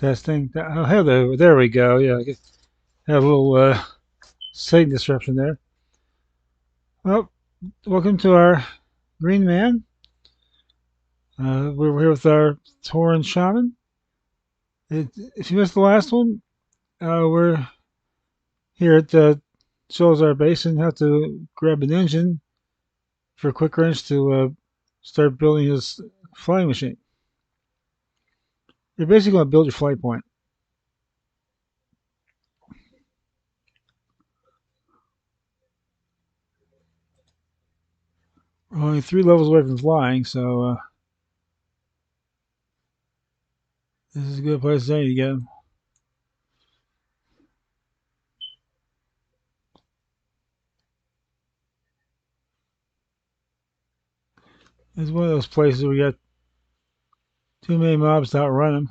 Testing. Oh, hello. There we go. Yeah, I had a little signal disruption there. Well, welcome to our Green Man. We're here with our Tauren Shaman. If you missed the last one, we're here at the shows our base and have to grab an engine for Quick Wrench to start building his flying machine. You're basically going to build your flight point. We're only 3 levels away from flying, so this is a good place to get him. It's one of those places where we got too many mobs to outrun him.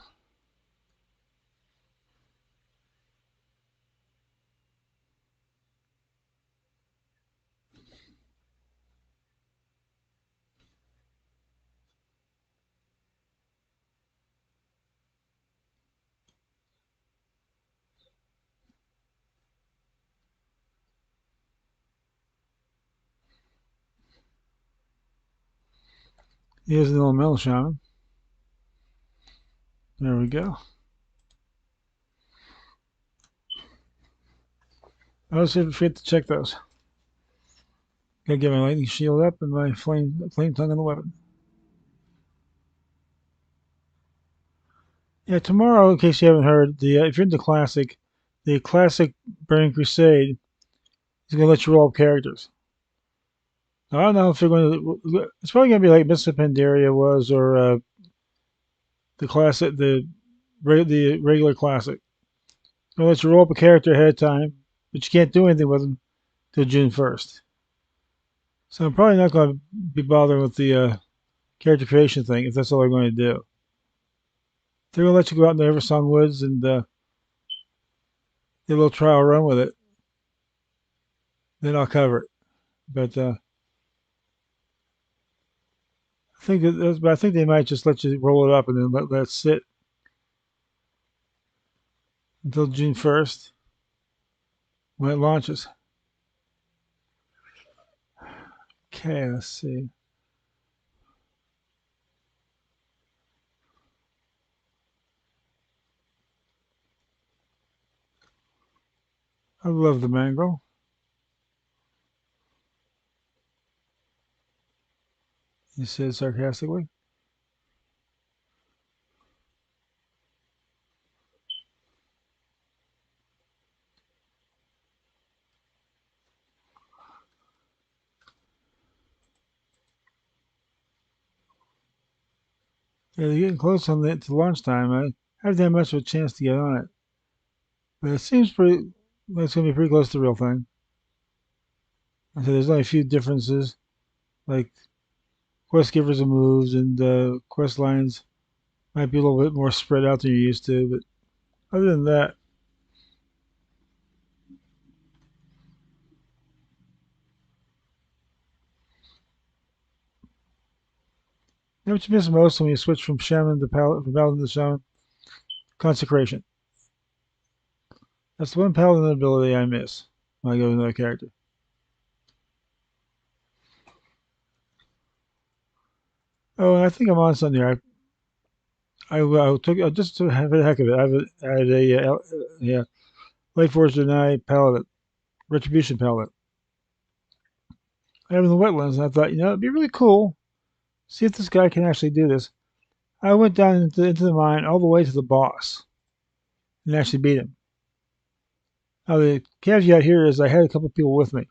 He is an elemental shaman. There we go. I always forget to check those. Gotta get my lightning shield up and my flame tongue on the weapon. Yeah, tomorrow, in case you haven't heard, the if you're into classic, the classic Burning Crusade is gonna let you roll up characters. Now, I don't know if they're going to. It's probably gonna be like Mists of Pandaria was, or the classic, the regular classic. It's gonna let you roll up a character ahead of time, but you can't do anything with them till June 1st. So I'm probably not going to be bothering with the character creation thing if that's all they're going to do. They're going to let you go out in the Eversong Woods and get a little trial run with it. Then I'll cover it. But I think they might just let you roll it up and then let it sit until June 1st when it launches. Okay, let's see. I love the mangrel. He said sarcastically. Yeah, they're getting close to launch time. I haven't had much of a chance to get on it, but it seems pretty. Like it's going to be pretty close to the real thing. I said there's only a few differences, like quest givers and moves, and quest lines might be a little bit more spread out than you're used to. But other than that, you know what you miss most when you switch from shaman to paladin to shaman? Consecration. That's the one paladin ability I miss when I go to another character. Oh, and I think I'm on something here. I took just to have the heck of it. I had a yeah, Light Force Deny Paladin, Retribution Paladin. I have in the wetlands, and I thought, it'd be really cool. See if this guy can actually do this. I went down into the mine all the way to the boss and actually beat him. Now the caveat here is I had a couple of people with me,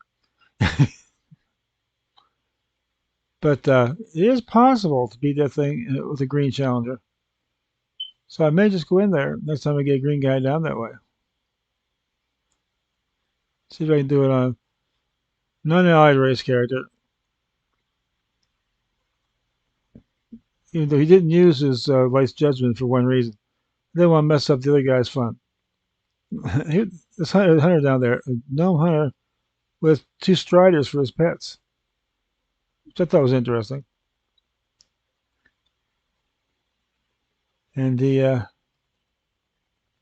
but it is possible to beat that thing with a green challenger. So I may just go in there next time I get a green guy down that way. See if I can do it on a non-allied race character. Even though he didn't use his vice judgment for one reason. He didn't want to mess up the other guy's fun. This hunter down there, a gnome hunter with 2 striders for his pets, which I thought was interesting. And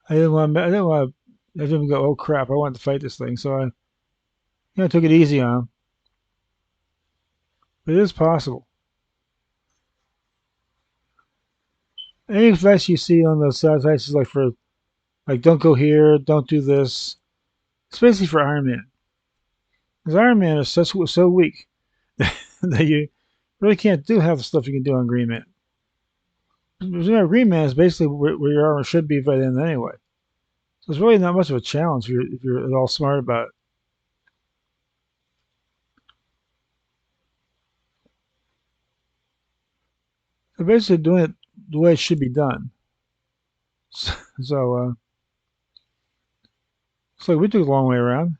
I didn't want. I didn't want. I didn't go. Oh crap! I want to fight this thing, so took it easy on him. But it is possible. Any advice you see on those sites is like for like don't go here, don't do this. Especially for Iron Man, because Iron Man is so weak that you really can't do half the stuff you can do on Green Man. Green Man is basically where your armor should be by then anyway. So it's really not much of a challenge if you're at all smart about it. They're basically doing it the way it should be done. So, so we took a long way around,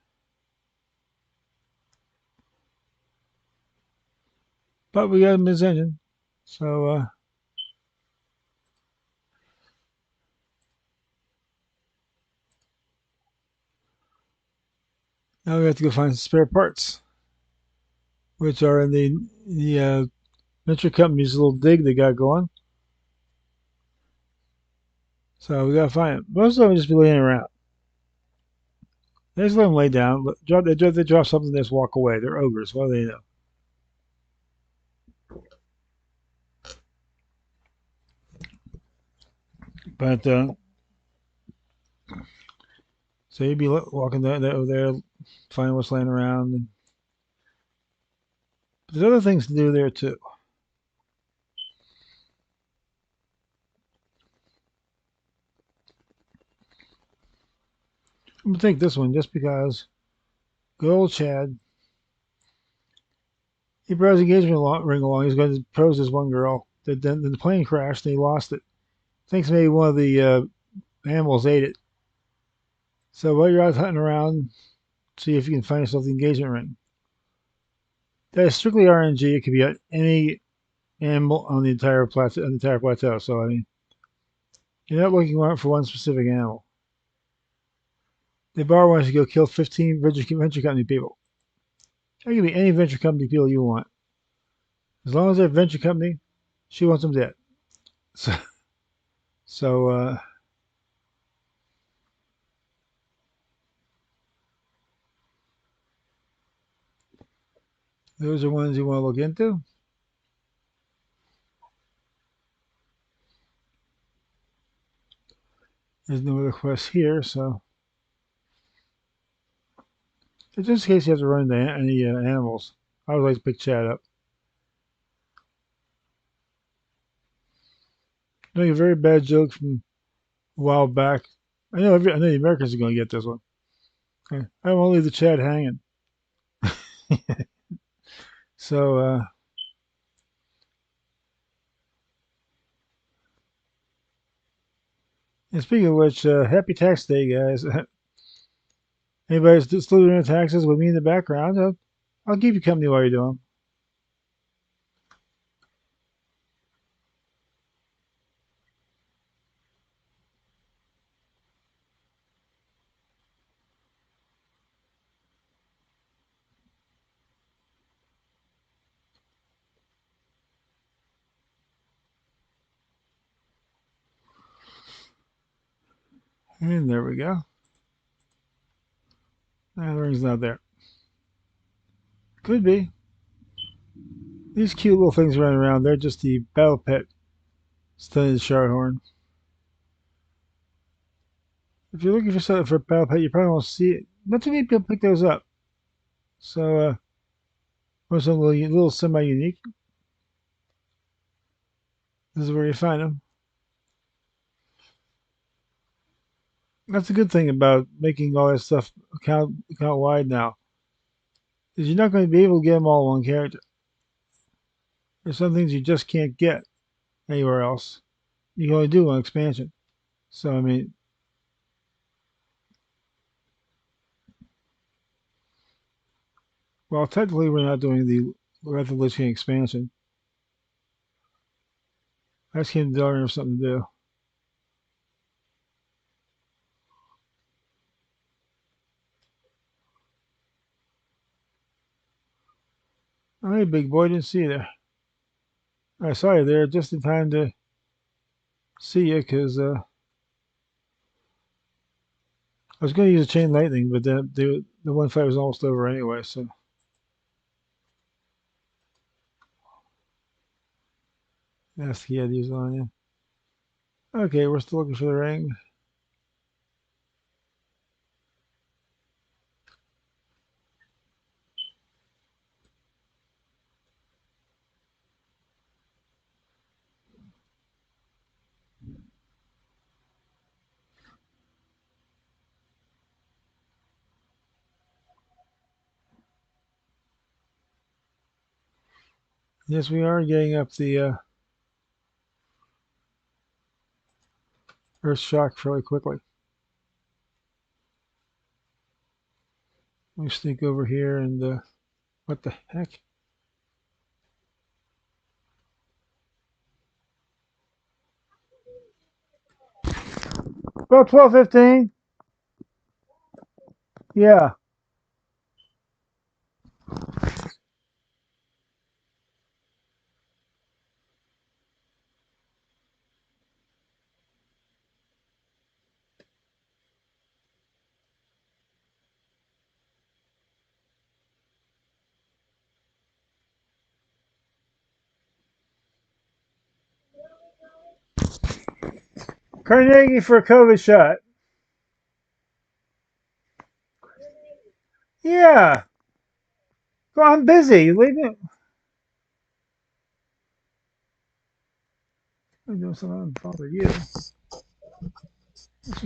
but we got a mid-engine. So now we have to go find some spare parts, which are in the venture company's little dig they got going. So we gotta find it. Most of them just be laying around. They just let them lay down. They drop something, they just walk away. They're ogres. What do they know? But so you'd be walking over there, finding what's laying around. And there's other things to do there too. I'm gonna take this one just because good old Chad. He brought his engagement ring along. He's going to propose this one girl. Then the plane crashed and he lost it. Thinks maybe one of the animals ate it. So while you're out hunting around, see if you can find yourself the engagement ring. That is strictly RNG. It could be any animal on the entire plateau. So I mean, you're not looking for one specific animal. They borrow one to go kill 15 venture company people. That could be any venture company people you want. As long as they're a venture company, she wants them dead. So, so those are ones you want to look into. There's no other quests here, so just in case you have to run into any animals, I would like to pick Chad up. Doing a very bad joke from a while back. I know the Americans are going to get this one. Okay. I don't want to leave the Chad hanging. So, and speaking of which, happy tax day, guys. Anybody's still doing taxes with me in the background, I'll keep you company while you're doing them. And there we go. Ah, the ring's not there. Could be. These cute little things running around, they're just the battle pet stunning the Shardhorn. If you're looking for something for a battle pet, you probably won't see it. Not too many people pick those up. So, or something little semi-unique. This is where you find them. That's a good thing about making all that stuff account wide now. Is you're not going to be able to get them all in one character. There's some things you just can't get anywhere else. You can only do on expansion. So I mean, well, technically we're not doing the Wrath of Lich King expansion. That's King Darn have something to do. Oh, hey, big boy, didn't see you there. I saw you there just in time to see you because I was going to use a chain lightning, but then the one fight was almost over anyway. So that's the ideas on you. Okay, we're still looking for the ring. Yes, we are getting up the Earth shock fairly quickly. Let me sneak over here and what the heck? About 12:15. Yeah. Carnegie for a COVID shot. Yeah. Go, I'm busy. Leave me. I'm doing something to bother you.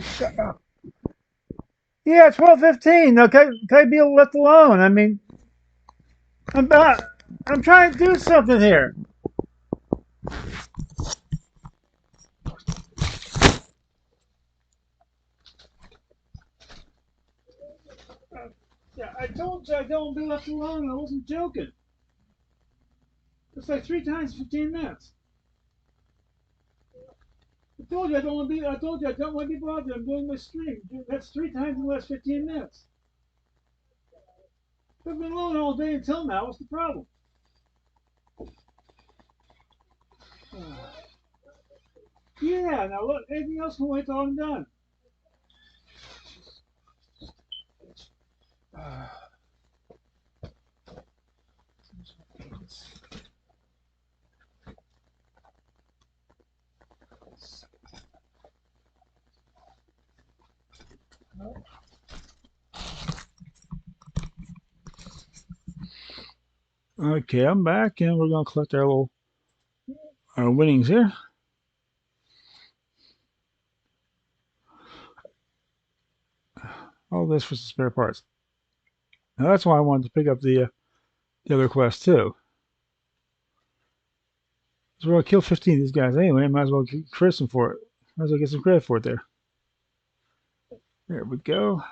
Shut up. Yeah, 12:15. Now, can I be left alone? I mean, I'm about, I'm trying to do something here. Yeah, I told you I don't be left alone. I wasn't joking. It's like 3 times 15 minutes. I told you I don't want to be. I told you I don't want to be bothered. I'm doing my stream. That's 3 times in the last 15 minutes. I've been alone all day until now. What's the problem? Yeah. Now look, anything else can wait till I'm done. Okay, I'm back, and we're gonna collect our little our winnings here. All this for some spare parts. Now that's why I wanted to pick up the other quest too. So we're gonna kill 15 of these guys anyway. Might as well credit them for it. Might as well get some credit for it there. There we go.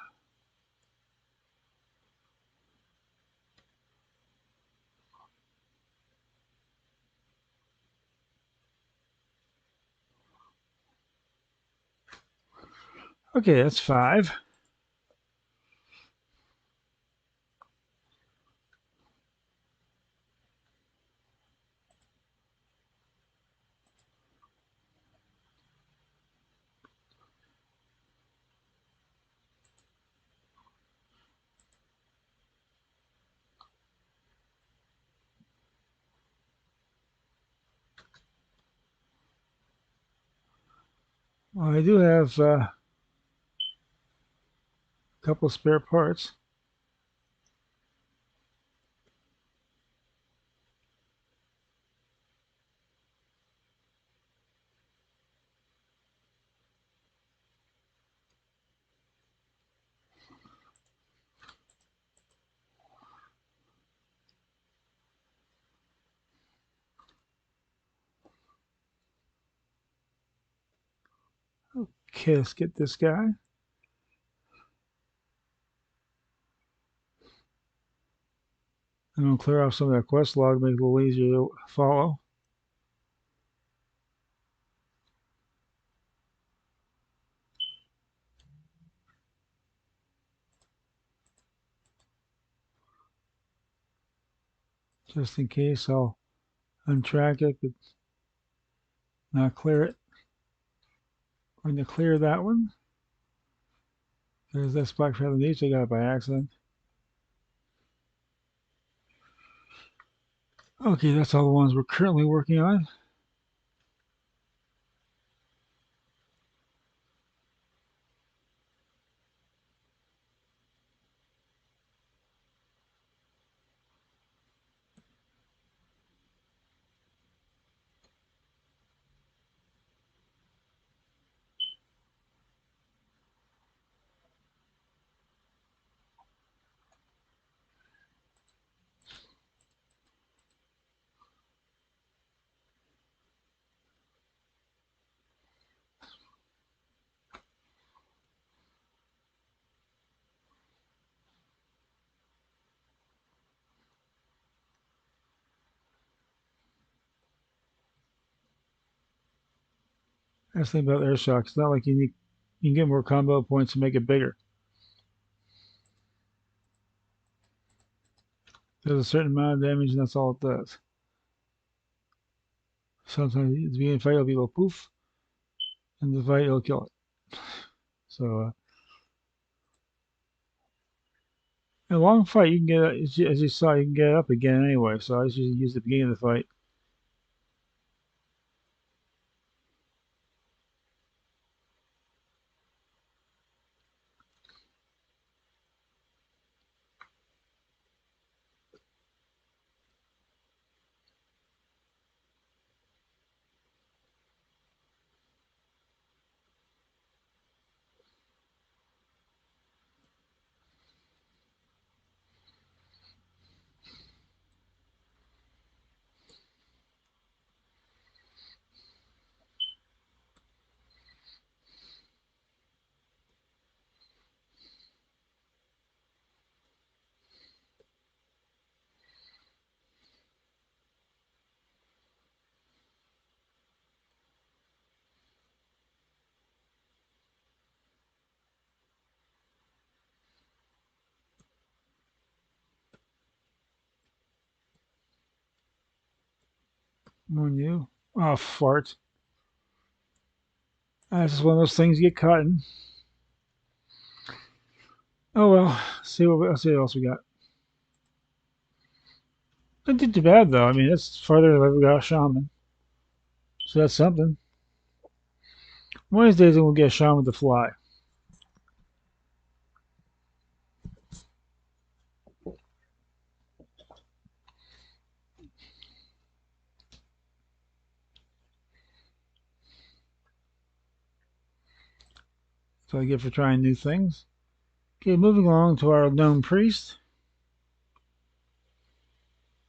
Okay, that's 5. Well, I do have a couple of spare parts. Okay, let's get this guy. I'm gonna clear off some of that quest log, make it a little easier to follow. Just in case, I'll untrack it, but not clear it. I'm going to clear that one. Because that's Black Feather Niche. I got it by accident. Okay, that's all the ones we're currently working on. That's the thing about Airshock. It's not like you can get more combo points to make it bigger. There's a certain amount of damage, and that's all it does. Sometimes at the beginning of the fight, it'll be a little poof, and the fight, it'll kill it. So, in a long fight, you can get, as you saw, you can get up again anyway. So I just use the beginning of the fight. More new. Oh, fart. That's just one of those things you get caught in. Oh well. Let's see what else we got. Not too bad though. I mean, it's farther than I've ever got a shaman, so that's something. One of these days, we'll get a shaman to fly. So I get for trying new things. Okay, moving along to our gnome priest.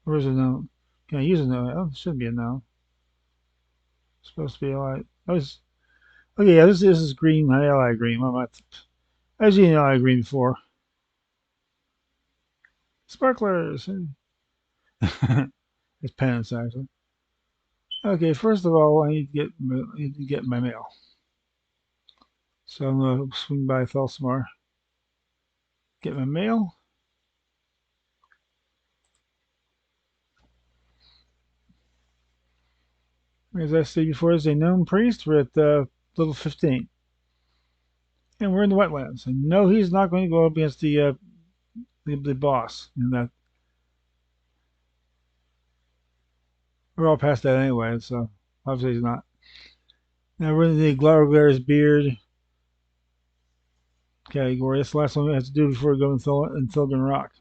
Where's a gnome? Can I use a gnome? Oh, it should be a gnome. It's supposed to be a light. I was okay. Yeah, this is green. I like green. What am I was using ally green before. Sparklers. It's penance actually. Okay, first of all, I need to get my mail. So I'm gonna swing by Thelsmar, get my mail. As I said before, there's a gnome priest. We're at level 15, and we're in the wetlands. And no, he's not going to go up against the boss. And that we're all past that anyway, so obviously he's not. Now we're in the Glauber's beard category. That's the last one we have to do before we go in Thilgren Rock.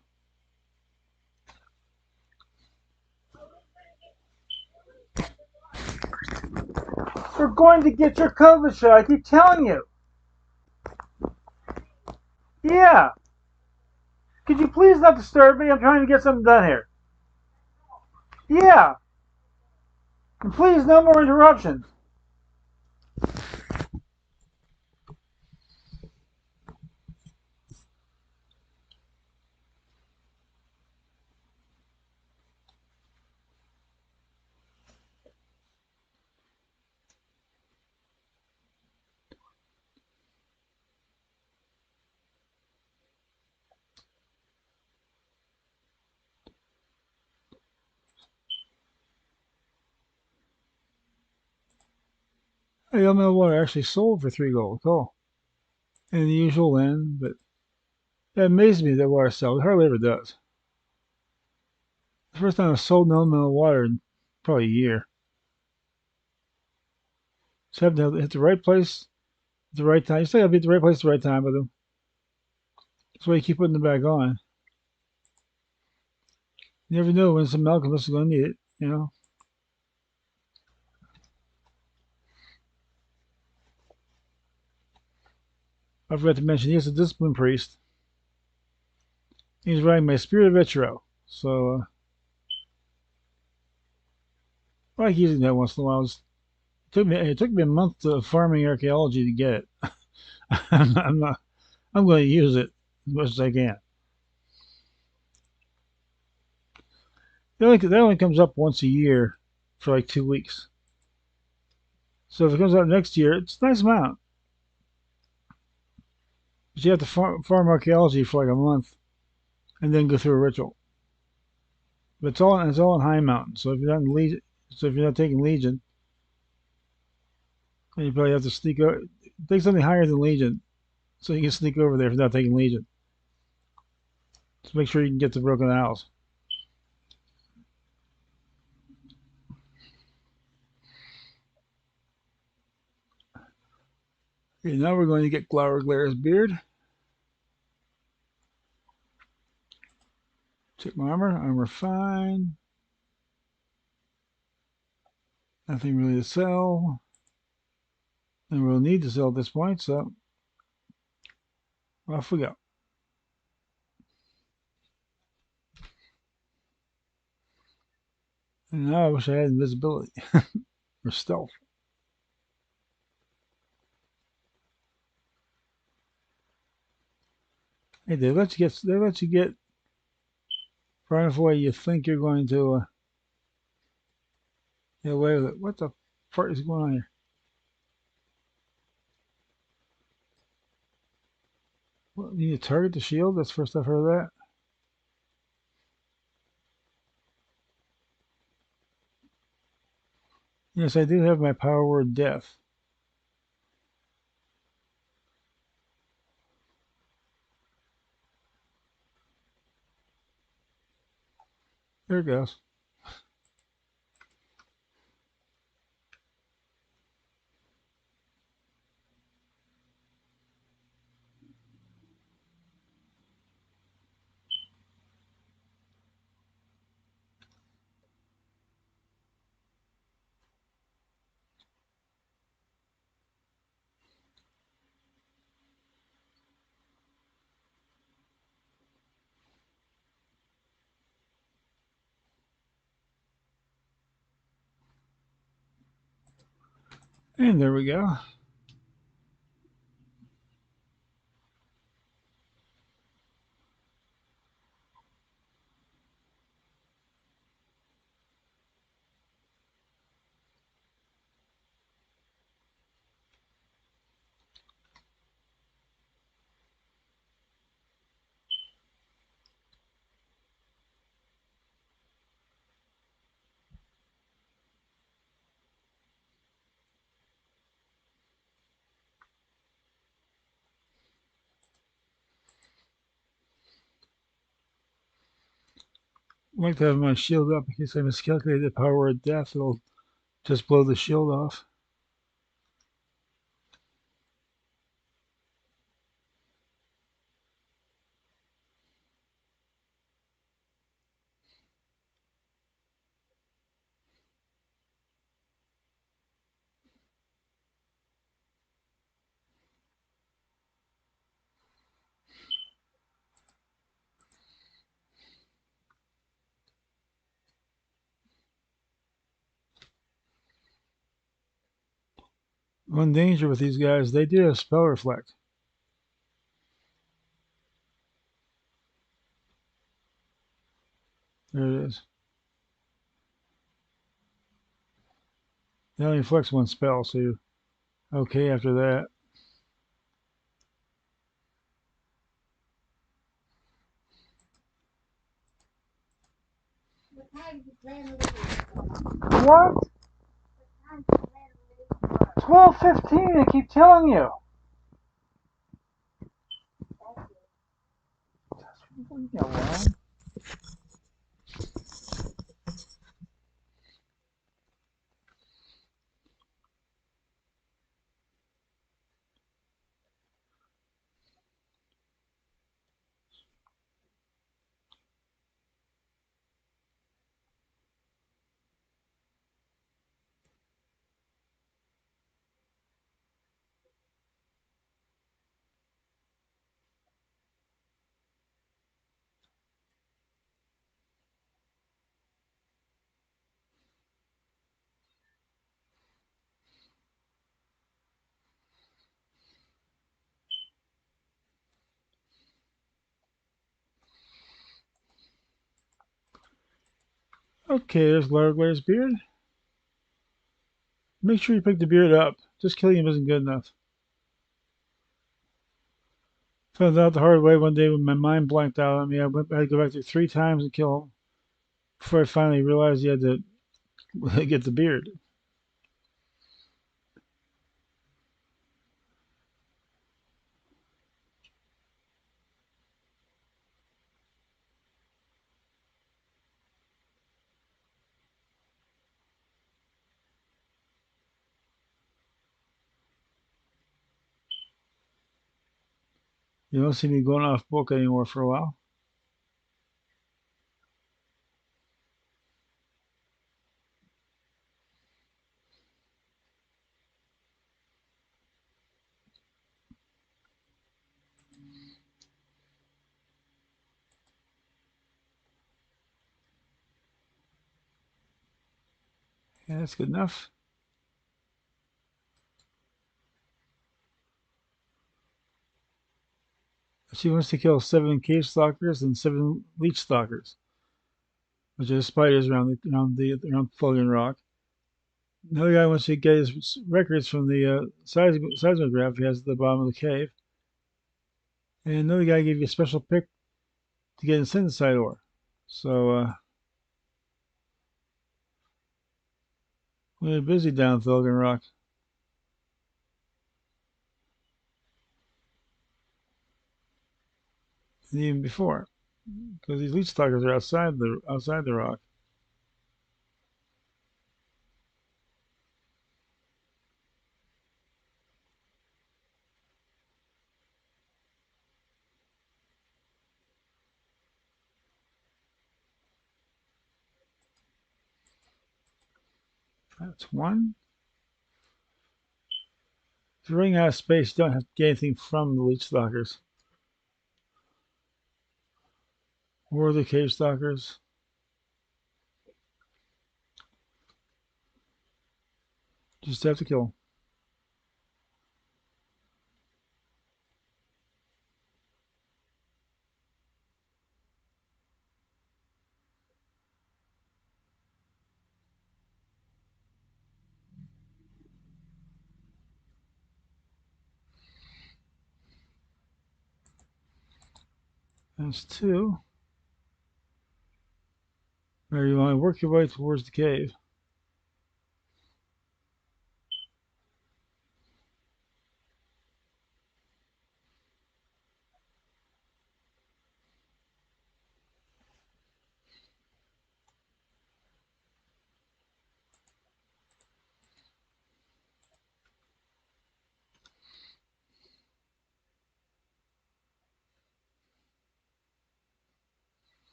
We're going to get your COVID shot. I keep telling you. Yeah. Could you please not disturb me? I'm trying to get something done here. Yeah. And please, no more interruptions. Hey, Elemental Water actually sold for 3 gold. Cool. in the usual end, but it amazes me that water sells. It hardly ever does. The first time I sold an element of water in probably a year. So you have to hit the right place at the right time. You still have to be at the right place at the right time with them. That's why you keep putting them back on. You never know when some alchemist is going to need it, you know? I forgot to mention, he's a discipline priest. He's riding my Spirit of Etro. So I like using that once in a while. It took me a month of farming archaeology to get it. I'm not. I'm going to use it as much as I can. That only comes up once a year for like 2 weeks. So if it comes up next year, it's a nice amount. But you have to farm archaeology for like a month and then go through a ritual. But it's all in high mountain. So if you're not taking Legion, then you probably have to sneak over. Take something higher than Legion, so you can sneak over there if you're not taking Legion. Just make sure you can get the Broken Isles. Okay, now we're going to get Glower Glare's beard. Check my armor. Armor fine. Nothing really to sell. And we'll need to sell at this point, so off we go. And now I wish I had invisibility or stealth. Hey, they let you get far enough away you think you're going to get away with it. What the fuck is going on here? What, you need to target the shield? That's the first I've heard of that. Yes, I do have my power word death. There it goes. And there we go. I like to have my shield up in case I miscalculate the power word death. It'll just blow the shield off. One danger with these guys, they do have spell reflect. There it is. They only flex one spell, so you're okay after that. What? 12:15. I keep telling you. Yeah, well. Okay, there's Larglair's beard. Make sure you pick the beard up. Just killing him isn't good enough. Found out the hard way one day when my mind blanked out on me. I had to go back there 3 times and kill him before I finally realized you had to get the beard. You don't see me going off book anymore for a while. Yeah, that's good enough. She wants to kill 7 cave stalkers and 7 leech stalkers, which are spiders around Fulgen Rock. Another guy wants to get his records from the seismograph he has at the bottom of the cave. And another guy gave you a special pick to get in synthesite ore. So we're busy down Fulgen Rock. And even before, because these leech stalkers are outside the rock. That's one. If you're running out of space, you don't have to get anything from the leech stalkers or the cave stalkers. Just have to kill them. That's two. Now you want to work your way towards the cave.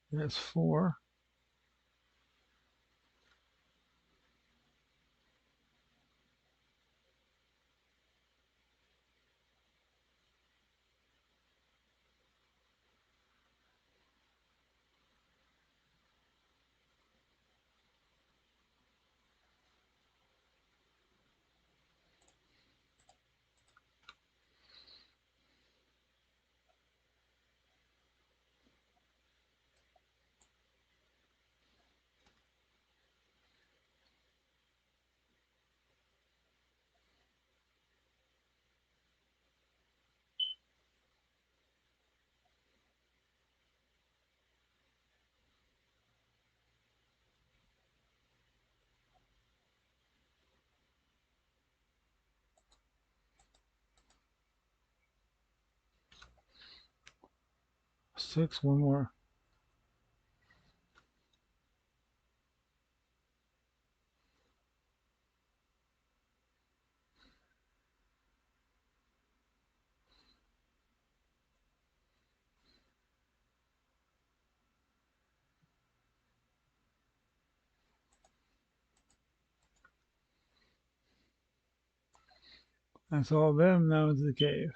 That's four. 6, one more. That's all of them. Now into the cave.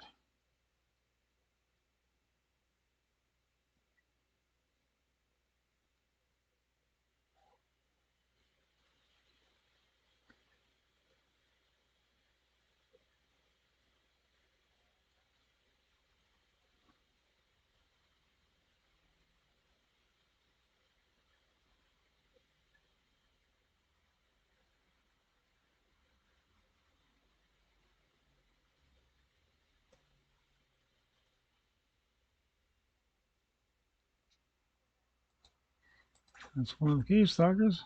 That's one of the cave stalkers.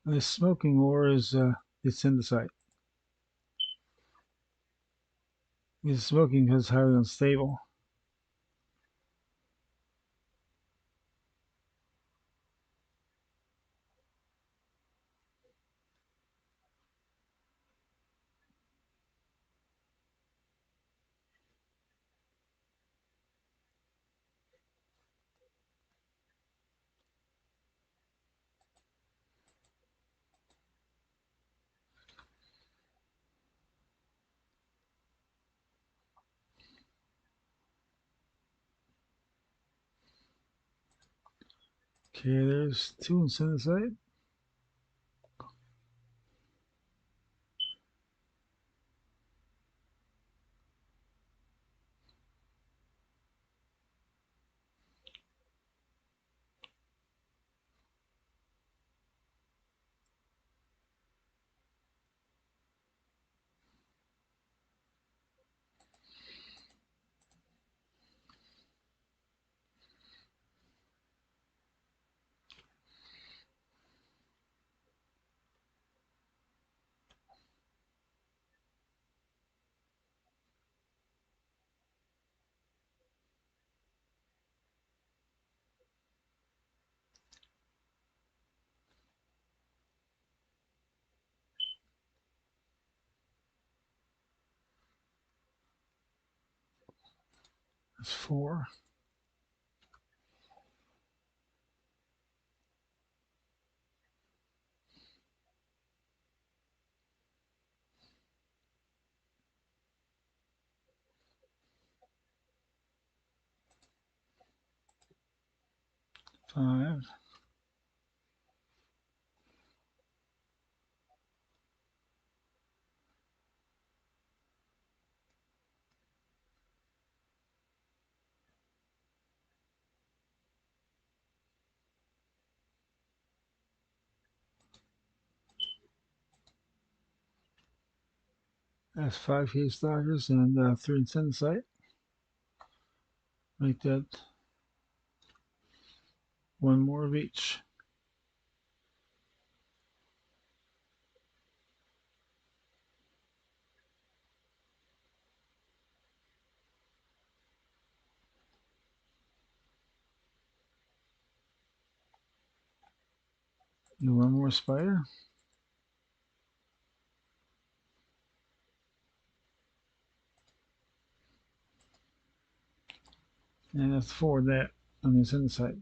The smoking ore is the synthesite. It's smoking because it's highly unstable. Okay, there's 2 in synthesite. That's 4. Five. That's 5 cave stalkers and 3 in synthesite. Make that 1 more of each. Do 1 more spider. And that's 4 of that on the synthesite.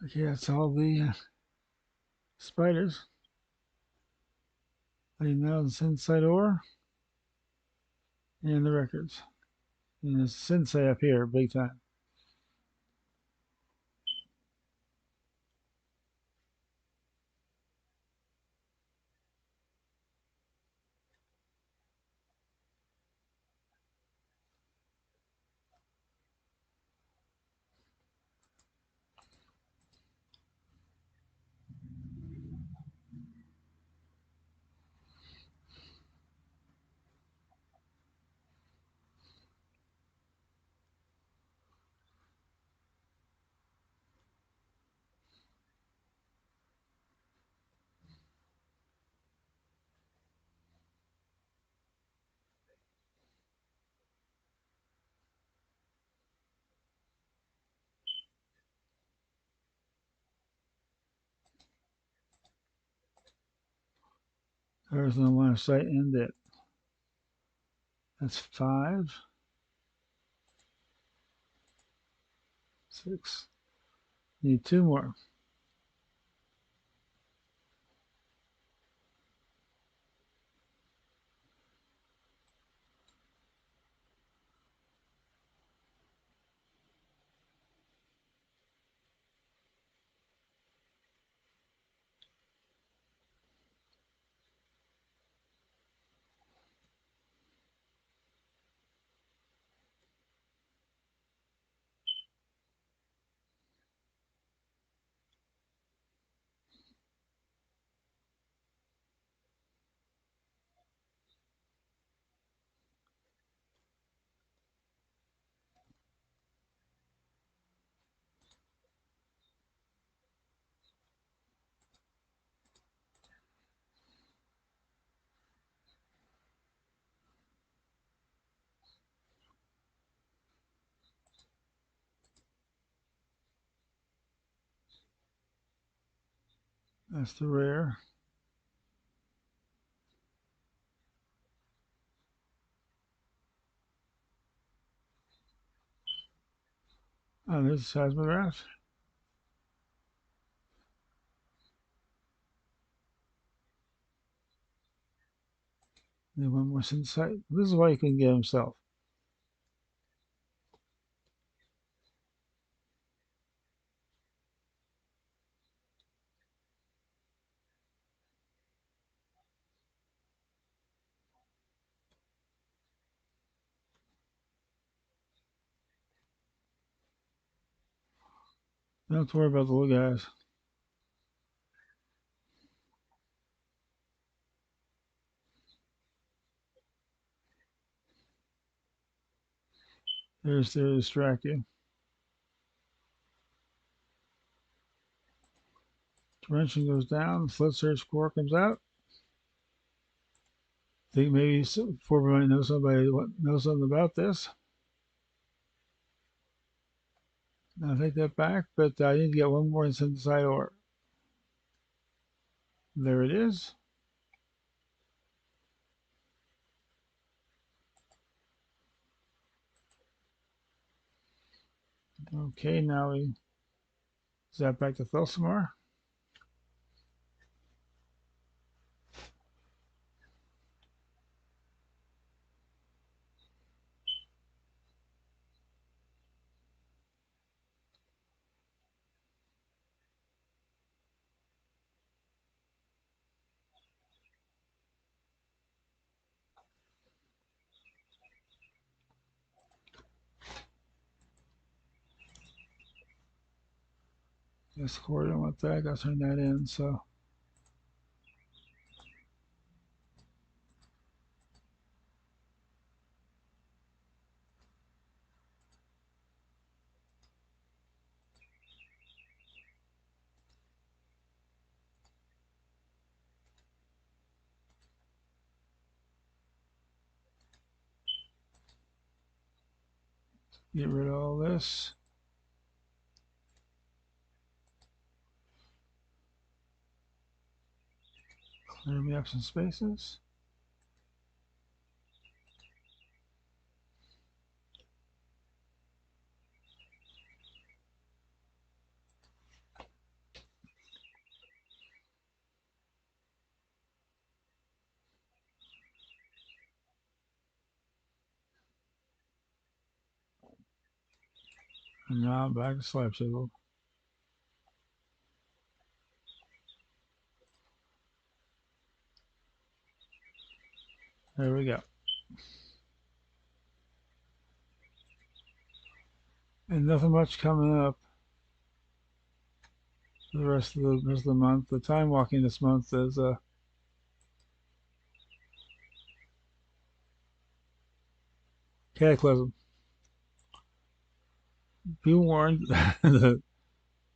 Okay, that's all the spiders. I now the synthesite ore and the records. And the synthesite up here, big time. There's no line of sight and it. That's 5, 6. Need 2 more. That's the rare. Oh, there's a seismograph. Then one more insight. This is why he couldn't get himself. Don't have to worry about the little guys. There's there to distract you. Dimension goes down. Flood surge core comes out. Think maybe Forber might know somebody knows something about this. I'll take that back, but I need to get one more inside ore. There it is. Okay, now we zap back to Thulsamar. This core, I don't want that. I gotta turn that in. So get rid of all this. Clear me up some spaces. And now I'm back to slab chisel. There we go. And nothing much coming up for the rest of the month. The time walking this month is Cataclysm. Be warned, the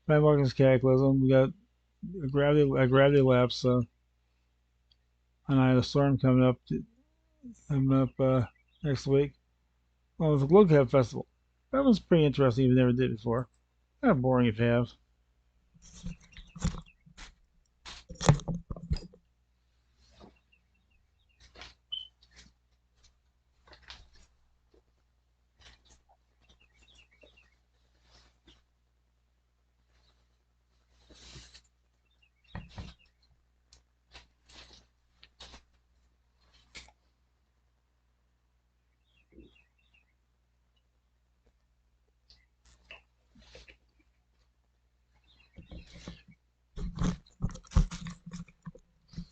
time walking is Cataclysm. We got a gravity lapse on Eye of the Storm coming up next week. Well, the Glow Cap Festival. That was pretty interesting if you never did it before. Kind of boring if you have.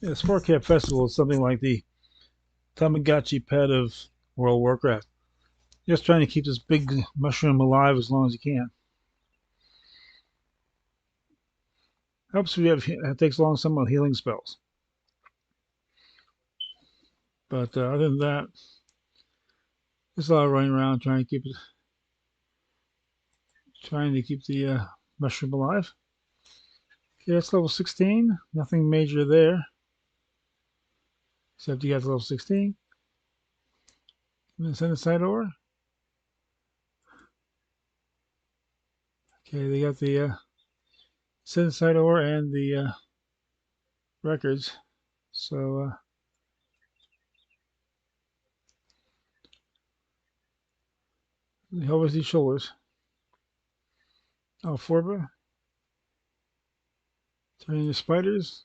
Yeah, the Sport Camp Festival is something like the Tamagotchi pet of World of Warcraft. Just trying to keep this big mushroom alive as long as you can. Helps if you have it takes along some of the healing spells. But other than that, there's a lot of running around trying to keep the mushroom alive. Okay, that's level 16. Nothing major there, except you got to level 16. And then send the side ore. Okay, they got the send side ore and the records. So help with these shoulders. Alforba, turning the spiders.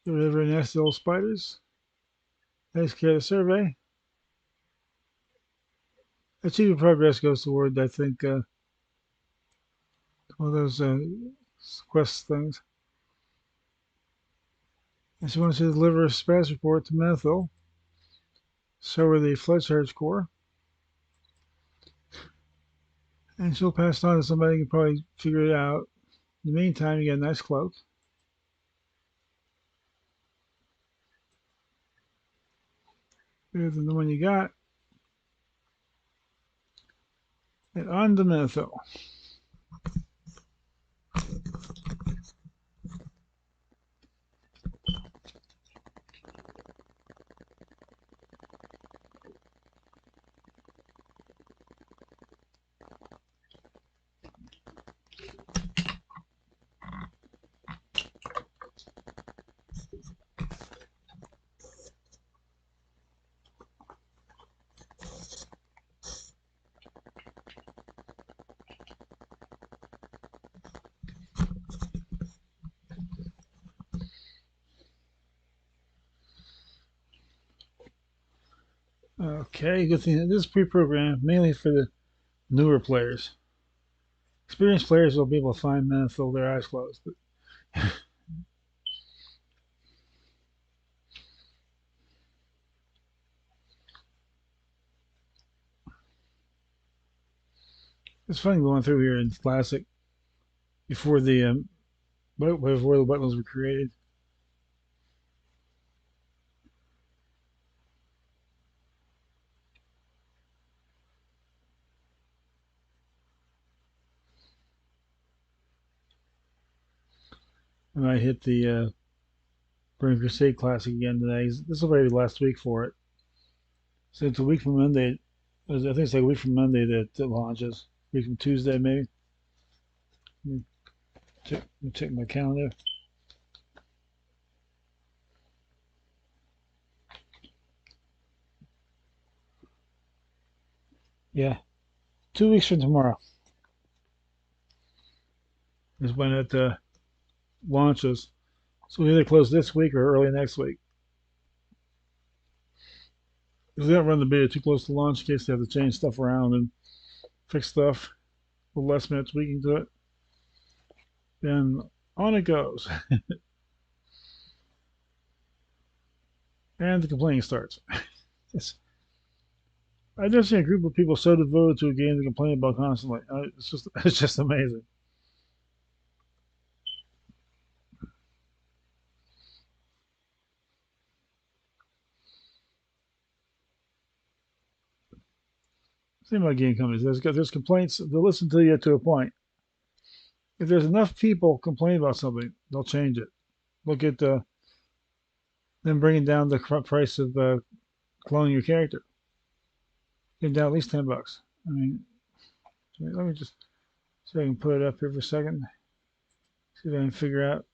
Get rid of very nasty old spiders. Takes care of the survey. Achieving progress goes toward, I think, one of those quest things. And she wants to deliver a status report to Methil. So are the Fletchhards Corps. And she'll pass it on to somebody who can probably figure it out. In the meantime, you get a nice cloak. Better than the one you got. And on to Methil. Okay, good thing. This is pre-programmed mainly for the newer players. Experienced players will be able to find Methil with their eyes closed. But it's funny going through here in Classic before before the buttons were created. And I hit the Burning Crusade Classic again today. This will be the last week for it. So it's a week from Monday. I think it's like a week from Monday that it launches. A week from Tuesday, maybe. Let me check my calendar. Yeah, 2 weeks from tomorrow is when it launches. So we either close this week or early next week. If they don't run the beta too close to launch, in case they have to change stuff around and fix stuff with last minute tweaking to it, then on it goes. And the complaining starts. It's, I've never seen a group of people so devoted to a game to complain about constantly. It's just amazing. Same about game companies. There's complaints. They'll listen to you to a point. If there's enough people complaining about something, they'll change it. Look at them bringing down the price of cloning your character. Get down at least $10. I mean, let me just so I can put it up here for a second. See if I can figure out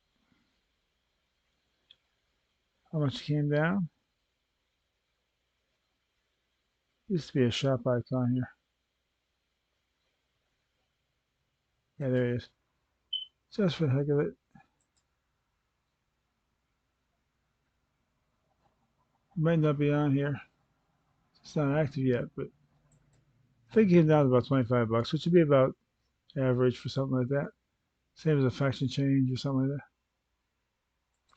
how much it came down. Used to be a shop icon here. Yeah, there it is. Just for the heck of it. It might not be on here. It's not active yet, but I think it came down to about $25, which would be about average for something like that. Same as a faction change or something like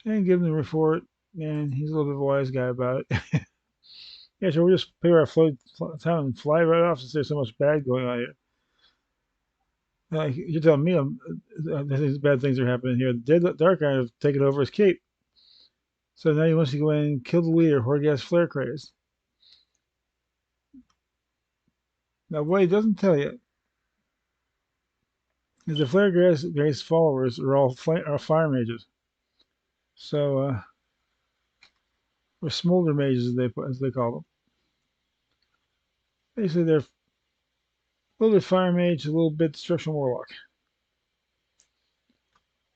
that. And give them the report. Man, he's a little bit of a wise guy about it. Yeah, so we'll just pay our time and fly right off since there's so much bad going on here. Like you're telling me, these bad things are happening here. The Dead Dark Guy have taken over his cape, so now he wants to go in and kill the leader, Horgas Flare Craze. Now, what he doesn't tell you is the Flare Craze followers are all are fire mages. So, or smolder mages as they call them. Basically, they're a little bit fire mage, a little bit destruction warlock.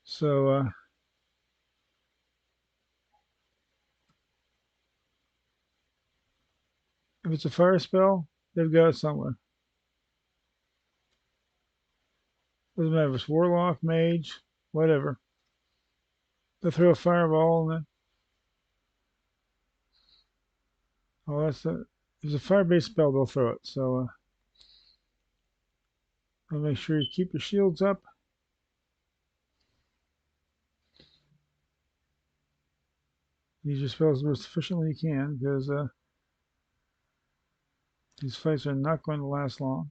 So, if it's a fire spell, they've got it somewhere. Doesn't matter if it's warlock, mage, whatever. They'll throw a fireball and then, oh, if it's a fire-based spell, they'll throw it. So, I'll make sure you keep your shields up. Use your spells as most efficiently you can because these fights are not going to last long.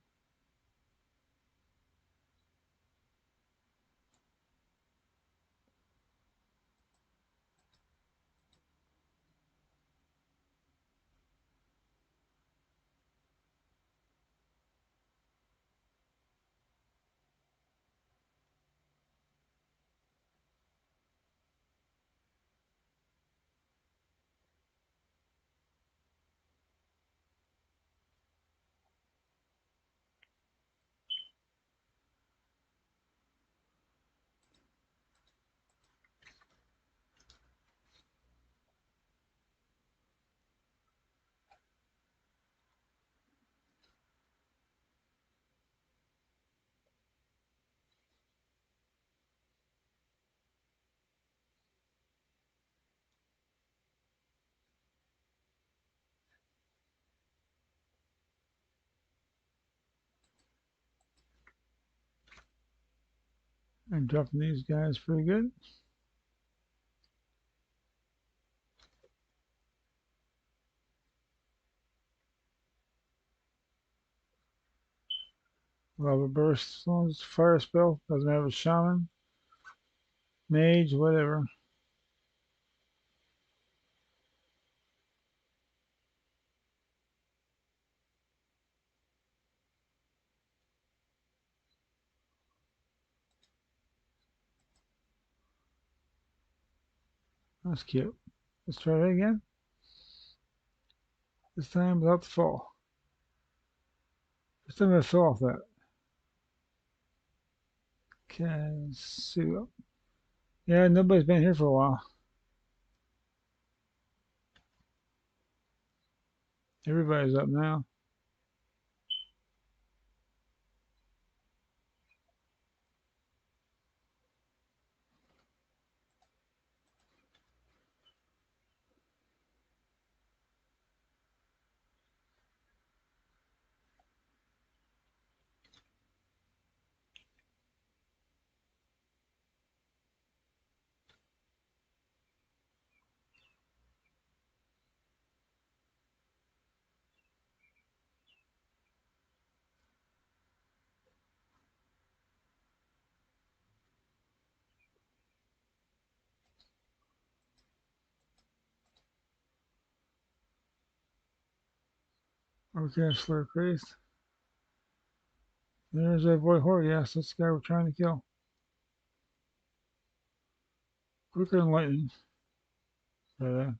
I'm dropping these guys pretty good. Lava burst, as long as it's a fire spell, doesn't matter if it's shaman, mage, whatever. That's cute. Let's try that again. This time without the fall. This time I fell off that. Okay, let's see. Yeah, nobody's been here for a while. Everybody's up now. Okay, Slur Priest. There's that boy Horgas. That's the guy we're trying to kill. Quicker than lightning. Uh,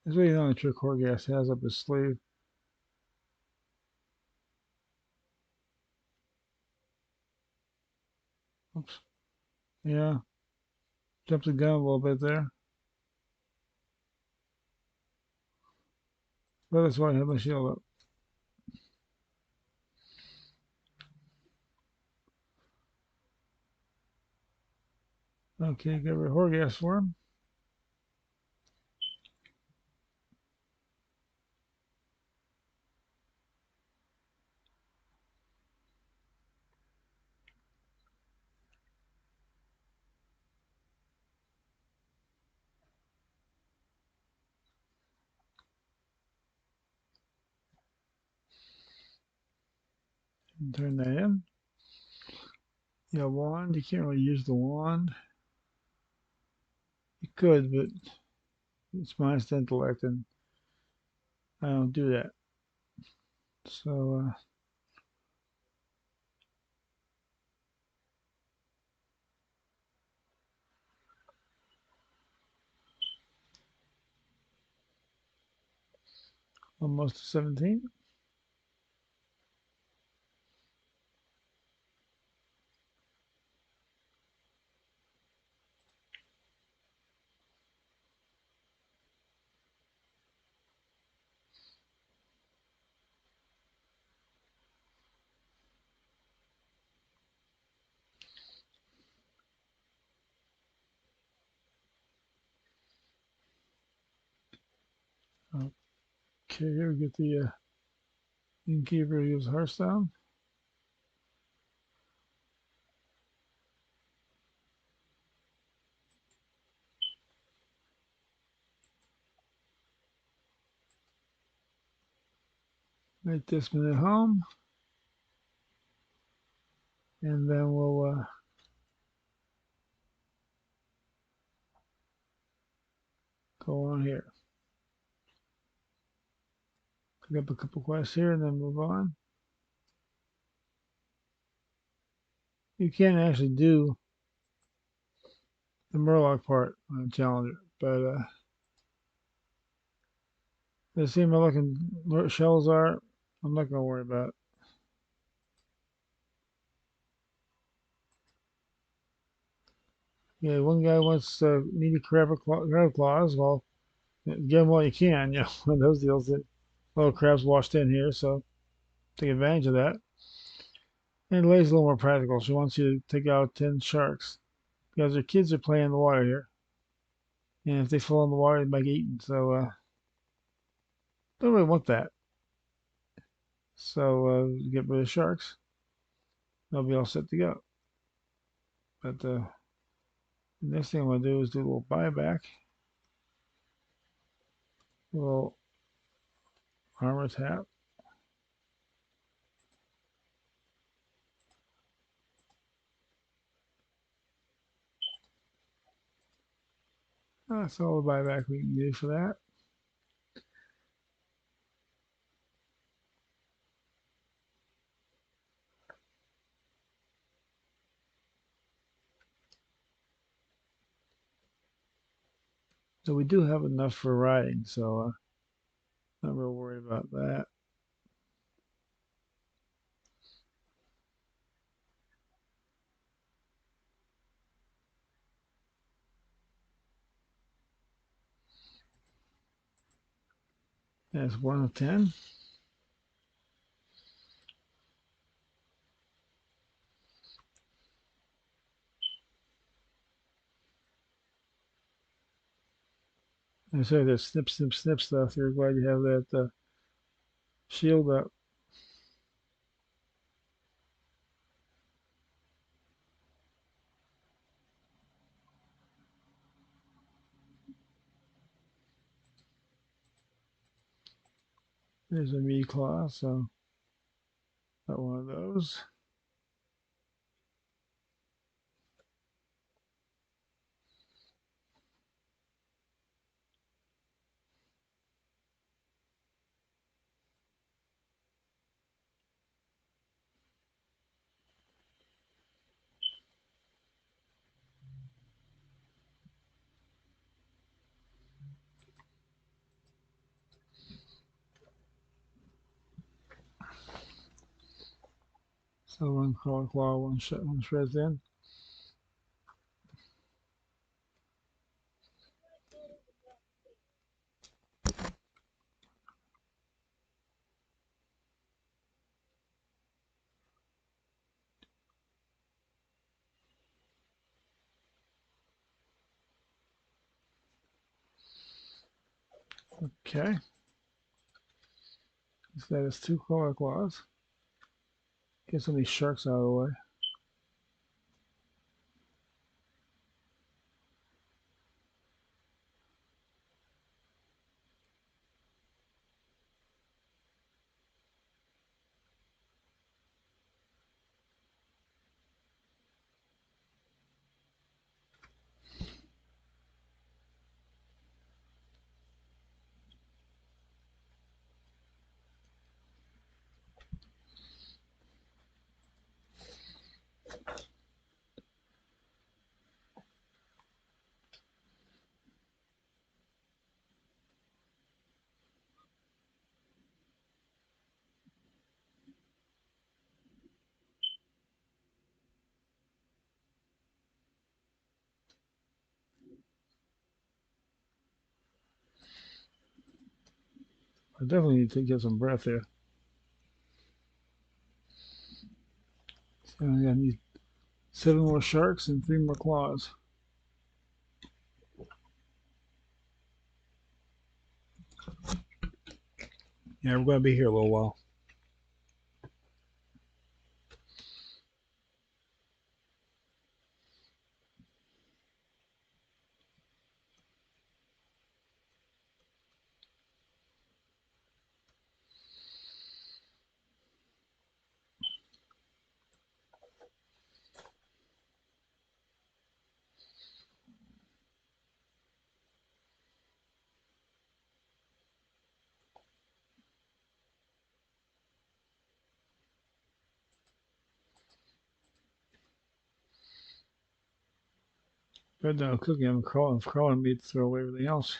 That's really the only trick Horgas has up his sleeve. Oops. Yeah, jumped the gun a little bit there. But that's why I have my shield up. Okay, get rid of Horgas for him. Turn that in. Yeah, wand. You can't really use the wand. You could, but it's minus the intellect, and I don't do that. So almost 17. Okay, here we get the innkeeper use Hearthstone. Make this minute home, and then we'll go on here. Pick up a couple quests here, and then move on. You can't actually do the Murloc part on Challenger, but let's see how looking shells are. I'm not gonna worry about it. Yeah, one guy wants needy crab claws. Well, get them while you can. You know, one of those deals that little crabs washed in here, so take advantage of that. And Lay's a little more practical. She wants you to take out 10 sharks because her kids are playing in the water here, and if they fall in the water, they might get eaten. So don't really want that. So get rid of the sharks. They'll be all set to go. But the next thing I'm gonna do is do a little buyback, a little armor tap. That's all the buyback we can do for that. So we do have enough for riding, so not real worried about that. That's 1 of 10. I say this snip, snip, snip stuff. You're glad you have that shield up. There's a meat claw, so got one of those. So one claw, one shreds in. Okay. So that is 2 claws. Get some of these sharks out of the way. I definitely need to get some breath here. So I need 7 more sharks and 3 more claws. Yeah, we're going to be here a little while. Right now, cooking, I'm crawling meat to throw away everything else.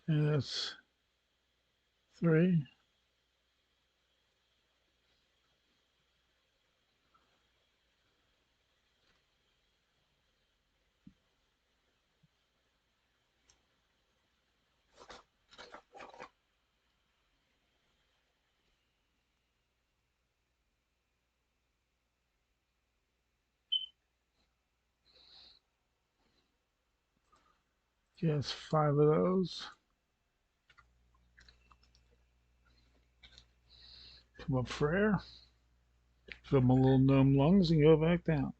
And that's 3. Yes, 5 of those. Come up for air. Fill my little gnome lungs and go back down.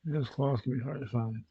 Those claws can be hard to find.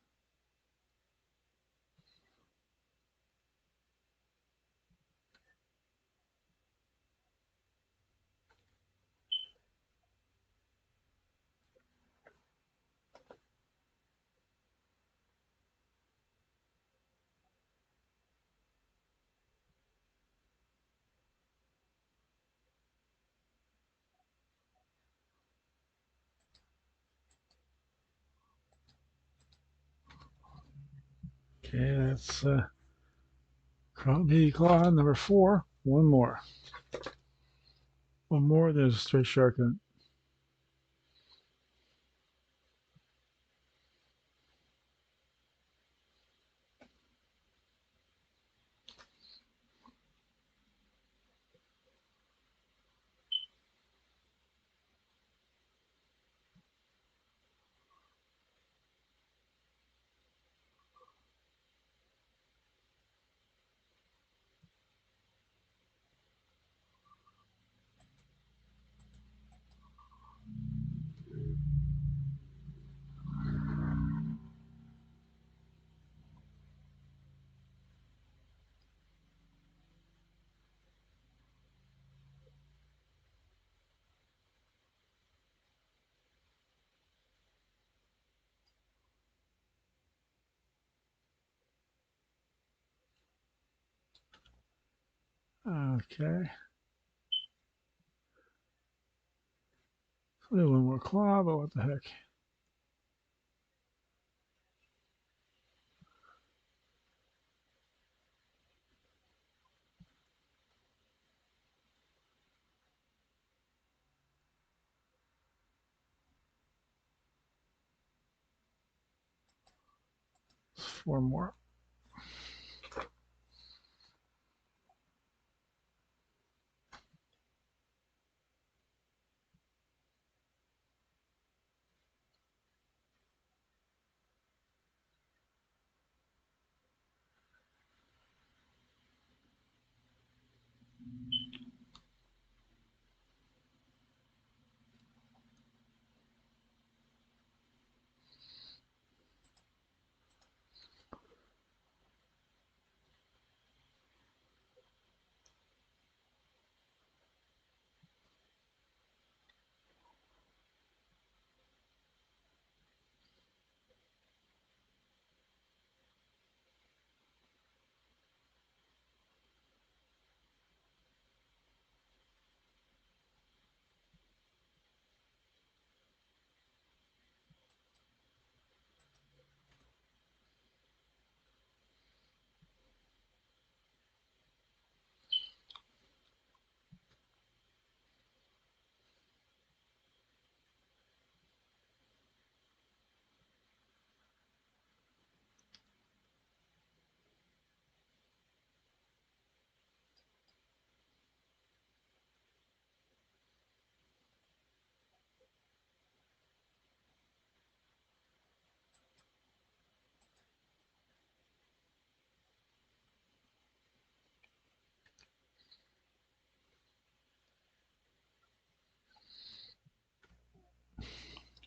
Okay, that's claw number 4. One more. One more. There's a straight shark in it. Okay. So one more claw, but what the heck? Four more.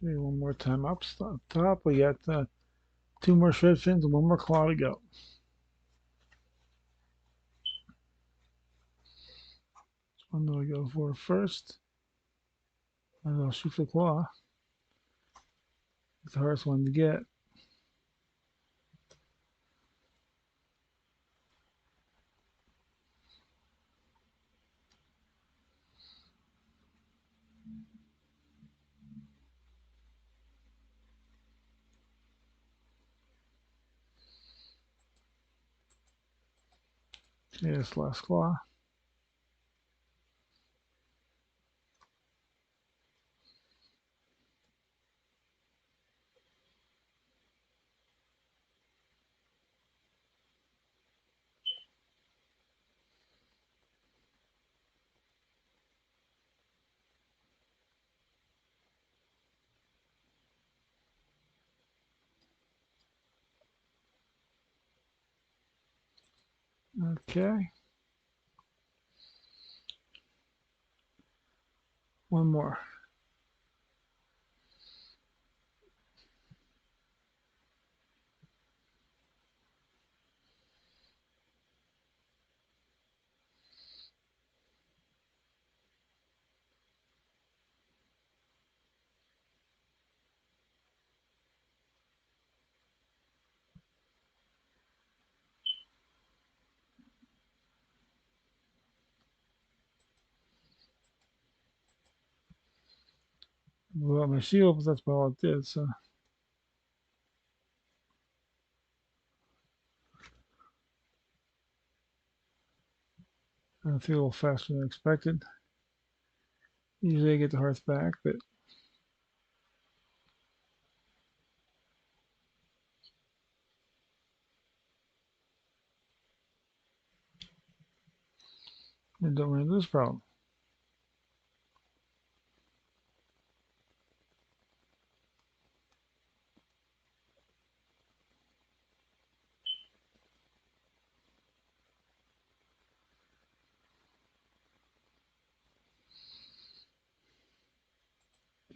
Okay, one more time up top. We got two more shred fins and one more claw to go. One do I go for first? And I'll shoot the claw. It's the hardest one to get. Okay, this last claw. Okay, one more. Well, my shield, but that's about all it did. So I feel a little faster than expected. Usually I get the hearth back, but I don't run into this problem.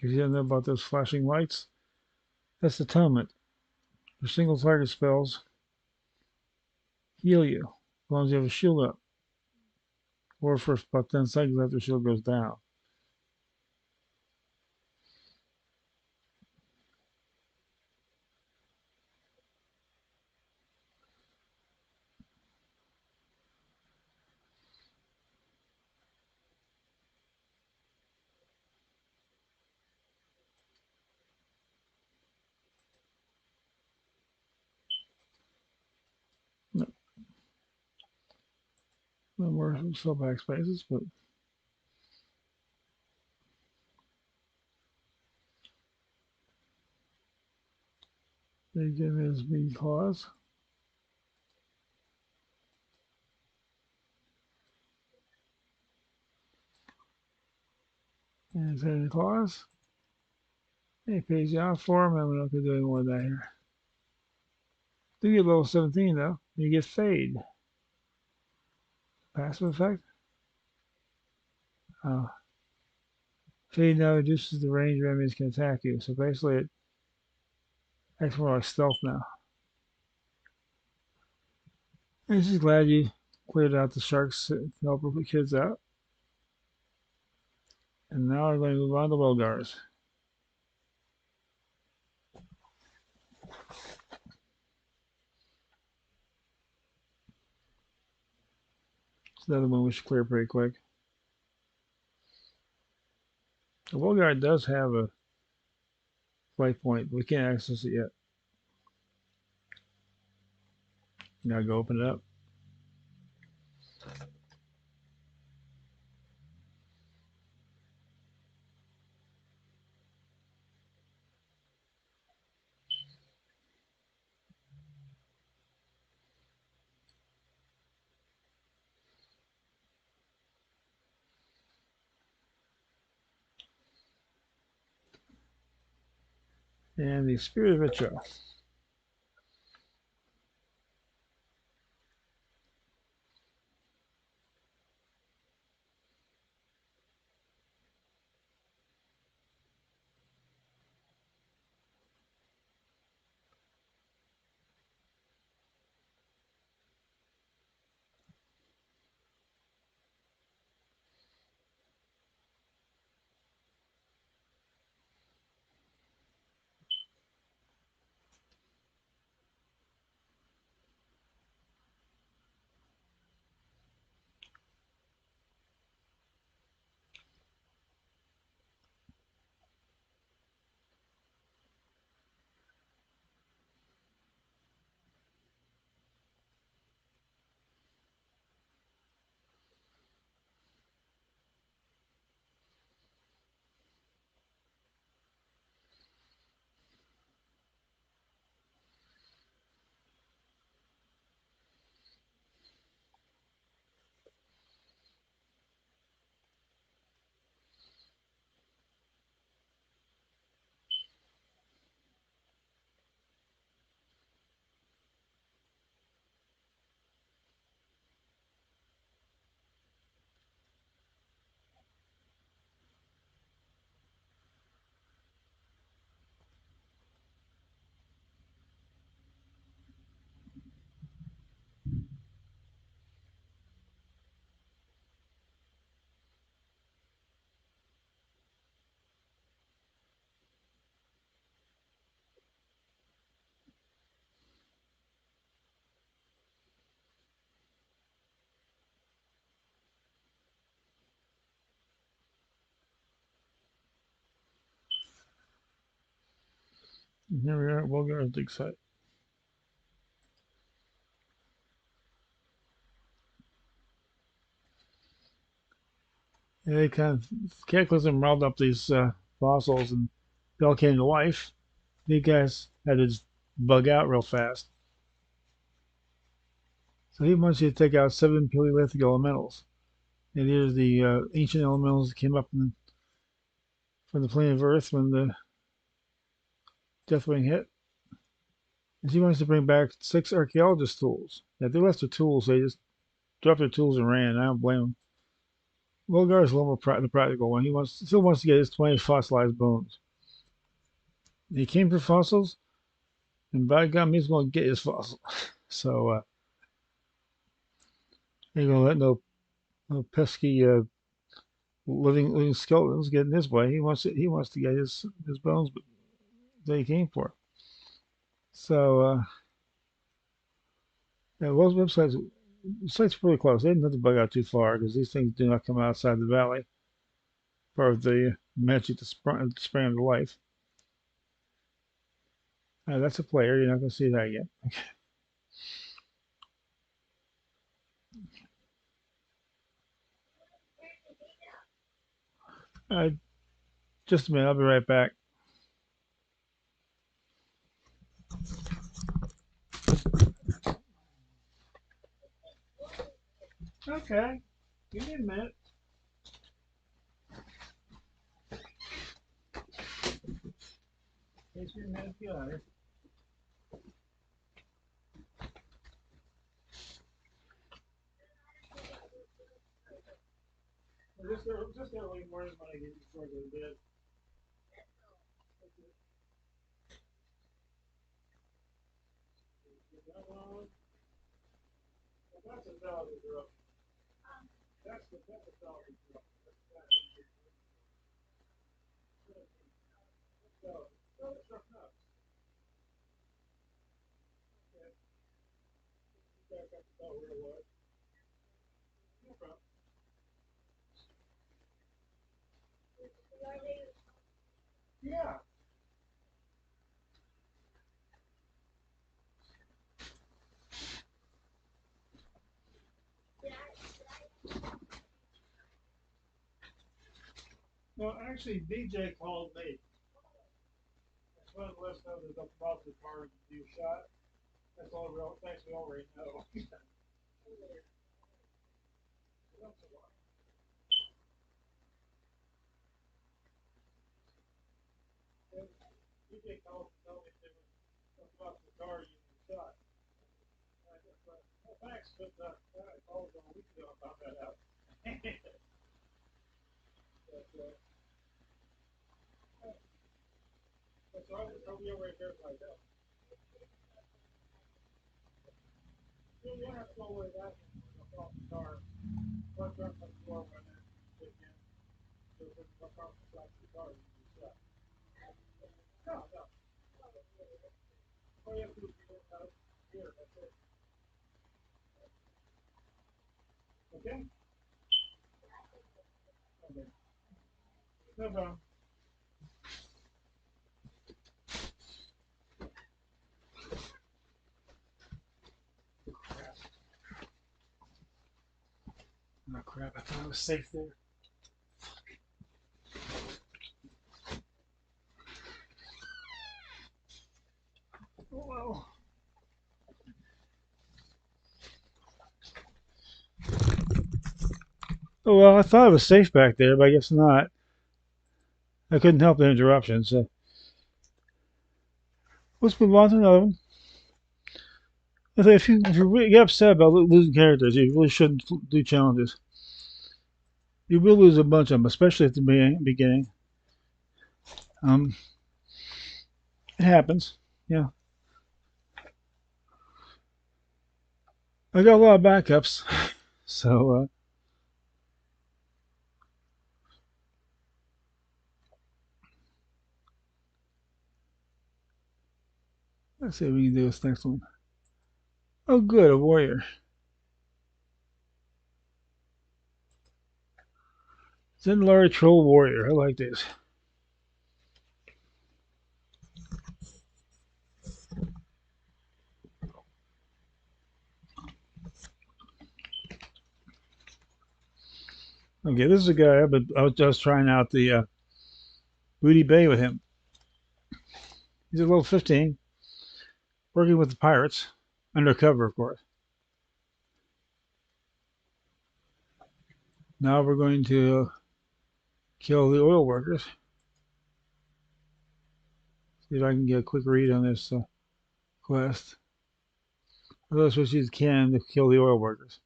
If you didn't know about those flashing lights, that's atonement. Your single target spells heal you as long as you have a shield up, or for about 10 seconds after the shield goes down. No more slow backspaces, but they give his B clause. And his heading clause. He pays you off for him, and we're not going to do any more of that here. Do get level 17 though. You get fade. Passive effect. Oh. Fade now reduces the range of enemies can attack you. So basically, it acts more like stealth now. I'm just glad you cleared out the sharks to help the kids out. And now we're going to move on to Wilgars. It's another one we should clear pretty quick. The Wilgar does have a flight point, but we can't access it yet. Now go open it up. And the Spirit of Ritual. And here we are at Wilgar's dig site. And they kind of cataclysm rolled up these fossils and they all came to life. These guys had to just bug out real fast. So he wants you to take out 7 Paleolithic elementals. And these are the ancient elementals that came up from the plane of Earth when the Deathwing hit. And he wants to bring back 6 archaeologist tools. If they left their tools, they just dropped their tools and ran. I don't blame them. Wilgar is a little more the practical one. He still wants to get his 20 fossilized bones. He came for fossils, and by God, he's going to get his fossil. So ain't going to let no pesky living skeletons get in his way. He wants to get his bones that he came for. So yeah, those websites, the site's pretty close. They didn't have to bug out too far because these things do not come outside the valley. Part of the magic to spring them to life. That's a player. You're not going to see that yet. Uh, just a minute. I'll be right back. Okay. Give me a minute. Give me a minute. Guys. Just early morning when I get before I go to bed. That's a valid drug. That's a valid drug. So it's not nuts. Okay. Back up to where it was. No problem. Yeah. No, actually, BJ called me. That's one of the list of the positive card you shot. That's all real. Thanks, we already know. BJ called to tell me there was a positive card you shot. Well, thanks, but I called a week ago and found that out. but, so I just hope you already verified that. You don't have to go away that off the car. What's up on the floor when I dig in? So what's off the car you shot? No, no. All you have to do is get it out here. That's it. Okay? Okay. No problem. Oh crap, I thought I was safe there. Oh well. Oh well, I thought I was safe back there, but I guess not. I couldn't help the interruption, so let's move on to another one. I think if you really get upset about losing characters, you really shouldn't do challenges. You will lose a bunch of them, especially at the beginning. Um, it happens. Yeah, I got a lot of backups, so let's see what we can do this next one. Oh, good, a warrior. Zendlari Troll Warrior. I like this. Okay, this is a guy, but I was just trying out the Booty Bay with him. He's a level 15, working with the pirates, undercover, of course. Now we're going to kill the oil workers. See if I can get a quick read on this quest. Those which you can to kill the oil workers.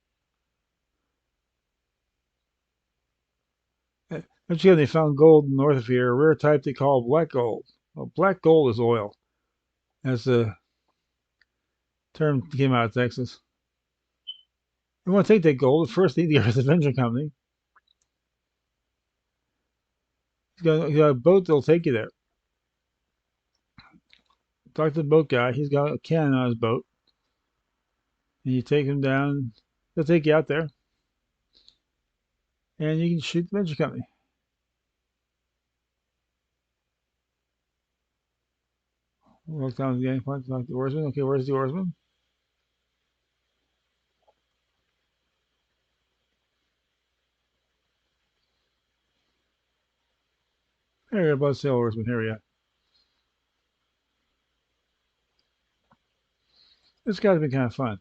Actually, they found gold north of here, a rare type they call black gold. Well, black gold is oil. That's a term that came out of Texas. You want to take that gold, first need the Earth Adventure Company. He's got a boat that'll take you there. Talk to the boat guy. He's got a cannon on his boat. And you take him down. He'll take you out there. And you can shoot the Adventure Company. Walk down the gangplank, talk to the oarsman. Okay, where's the oarsman? hear about sailors been here yet. It's got to be kind of fun.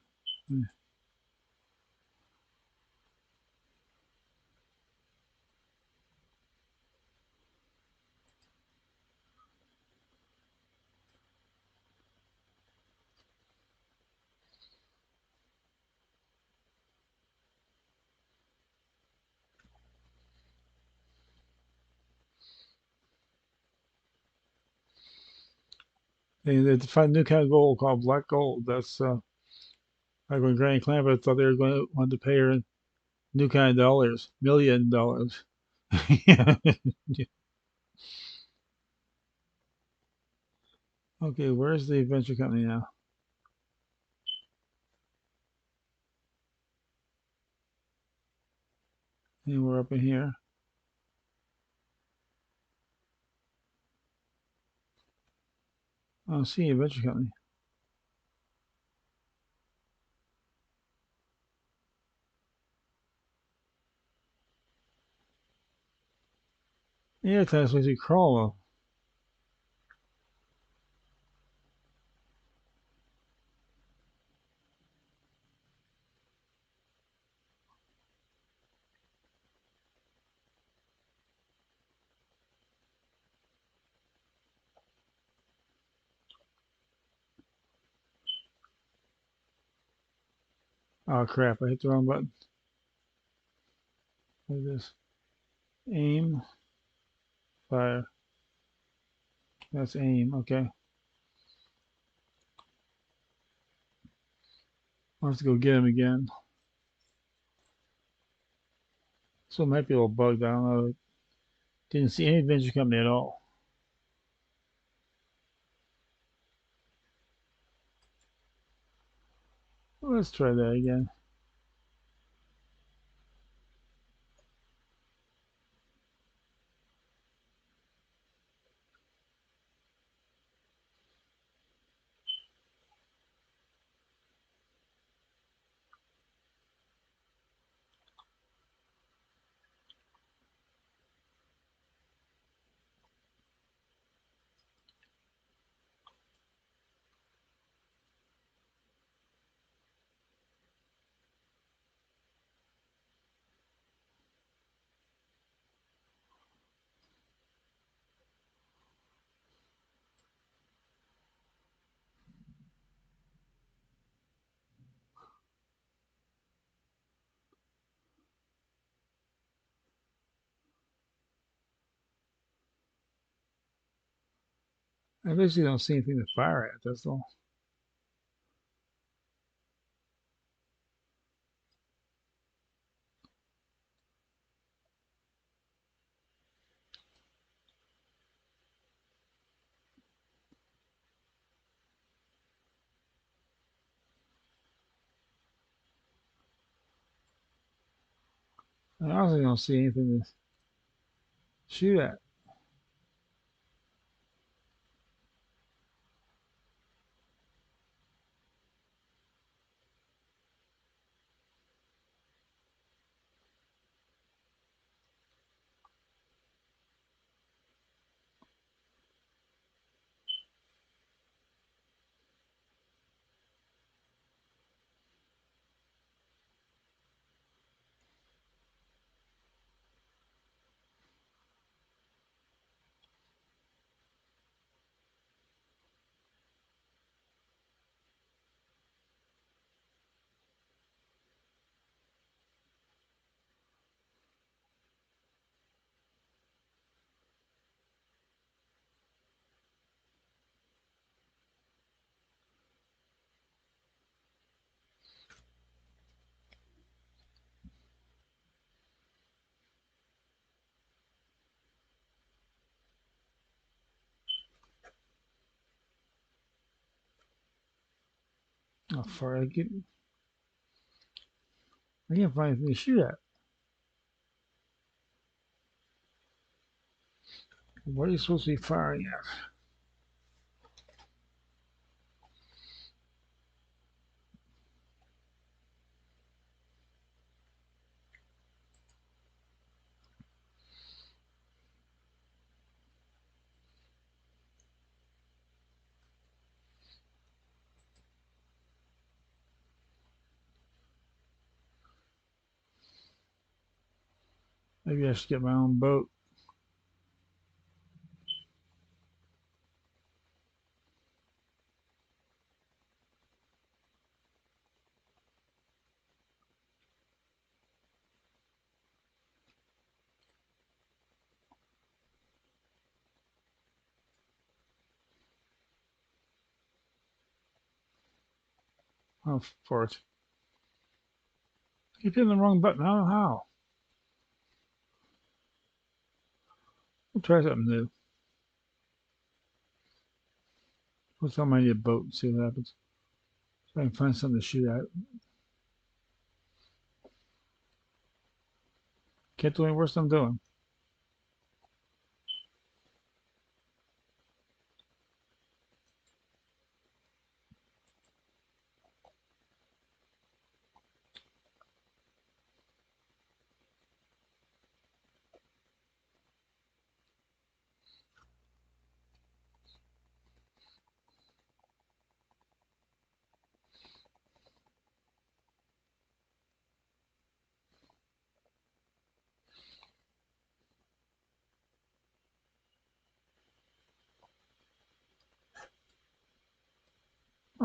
They find a new kind of gold called black gold. That's like when Granny Clampett thought they were going to want to pay her new kind of dollars, $1 million. Yeah. Okay, where's the venture company now? And we're up in here. I don't see a venture company. Yeah, class was crawl. Oh crap! I hit the wrong button. Like this. Aim, fire. That's aim. Okay. I'll have to go get him again. So it might be a little bugged. I don't know. Didn't see any venture company at all. Let's try that again. I basically don't see anything to fire at. That's all. I honestly don't see anything to shoot at. How far I get? I can't find anything to shoot at. What are you supposed to be firing at? Maybe I should get my own boat. Oh, for it. Keep hitting the wrong button. I don't know how. We'll try something new. We'll tell me I need a boat and see what happens. So I can find something to shoot at. Can't do any worse than I'm doing.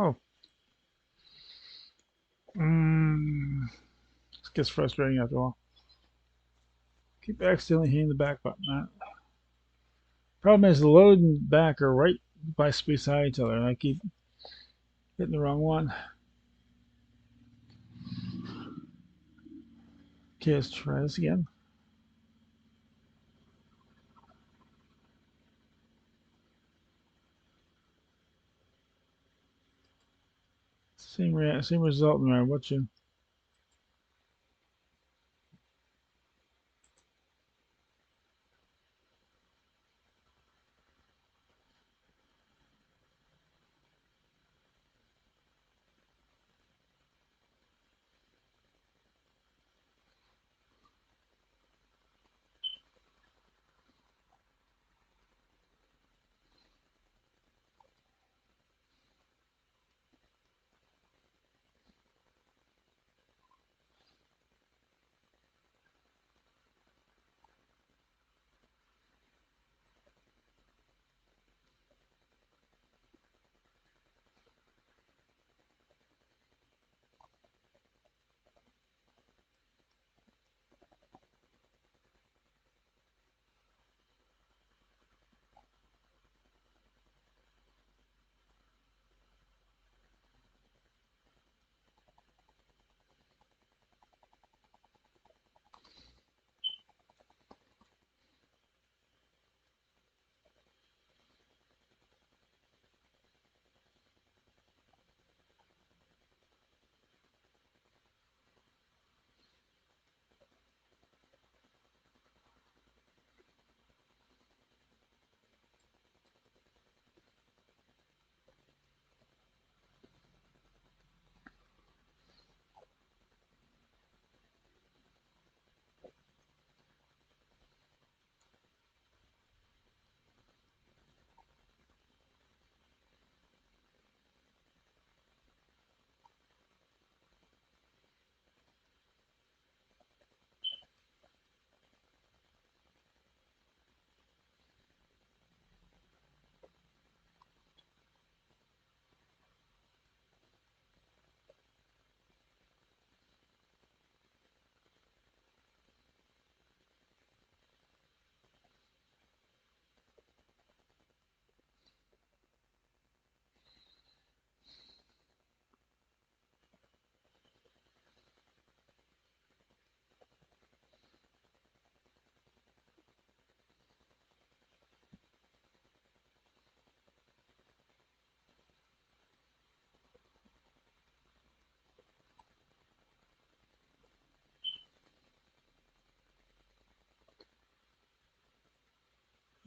Oh. This gets frustrating after all. Keep accidentally hitting the back button. Problem is the load and back are right beside each other, and I keep hitting the wrong one. Okay, let's try this again. Same result no matter what you.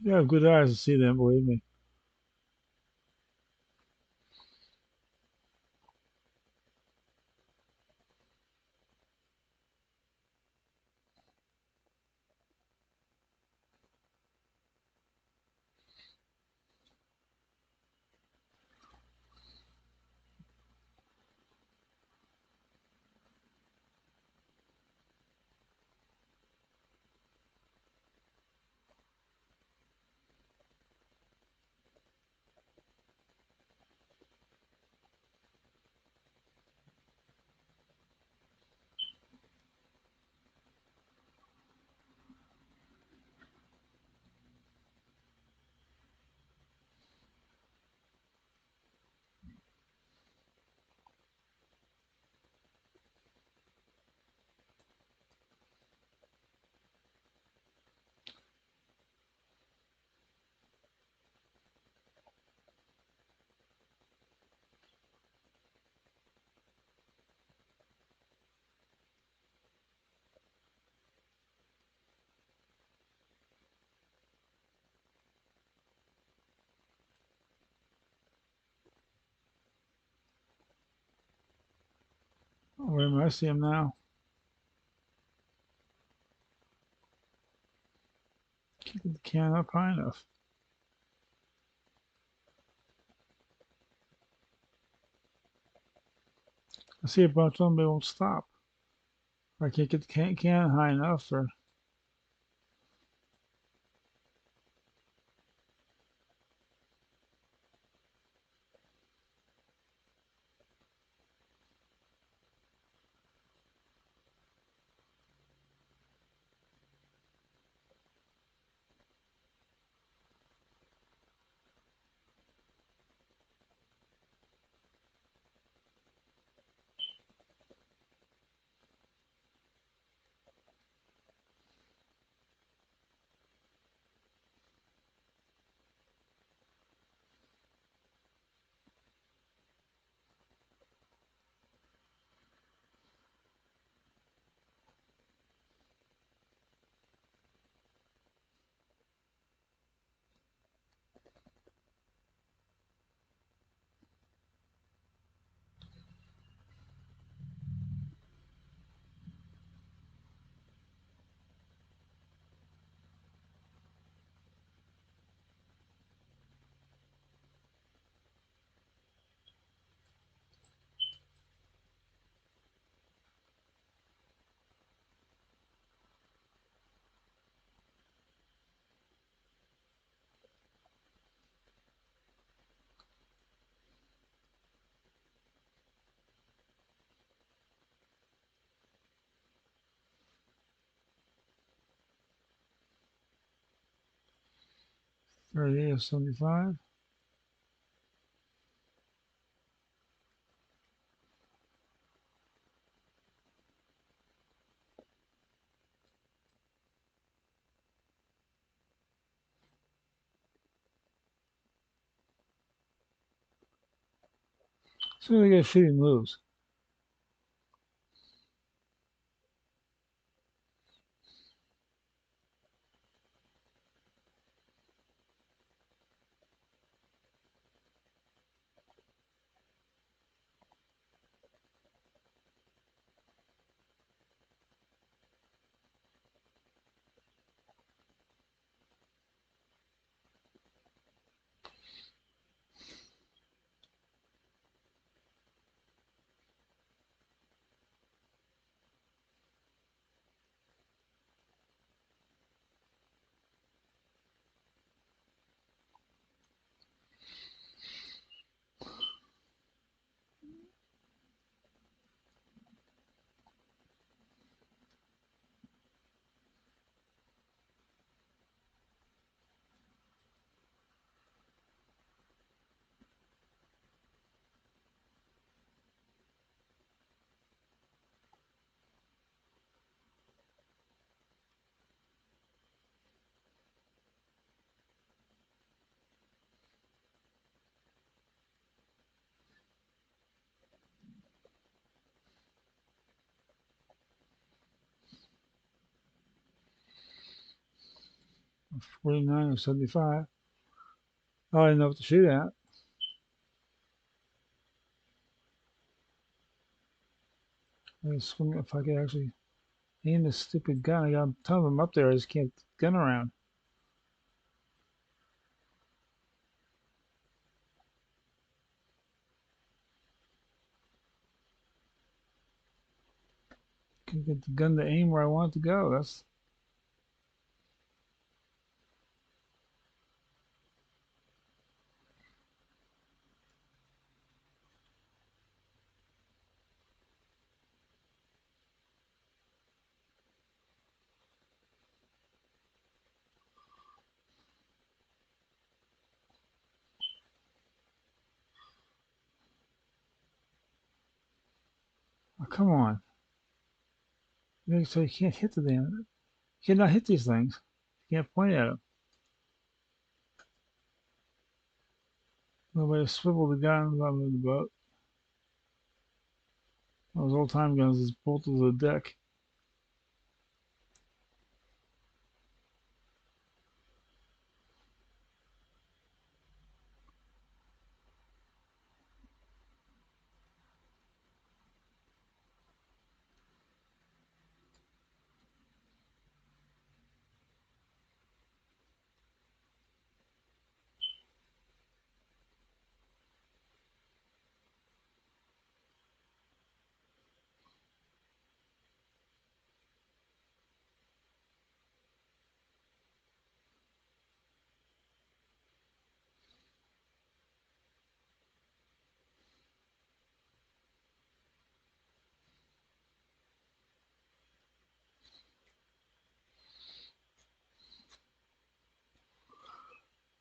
You have good eyes to see them, believe me. Oh, wait a minute, I see him now. Can't get the can up high enough. I see a bunch of them, they won't stop. Or I can't get the can high enough, or area 75. So they get shooting moves. Or 49 or 75. Oh, I didn't know what to shoot at. I swing if I could actually aim this stupid gun. I got a ton of them up there. I just can't gun around. Can't get the gun to aim where I want it to go. That's oh, come on. So you can't hit the damn. You cannot hit these things. You can't point at them. Nobody swivel the guns on the boat. Those old time guns is bolted to the deck.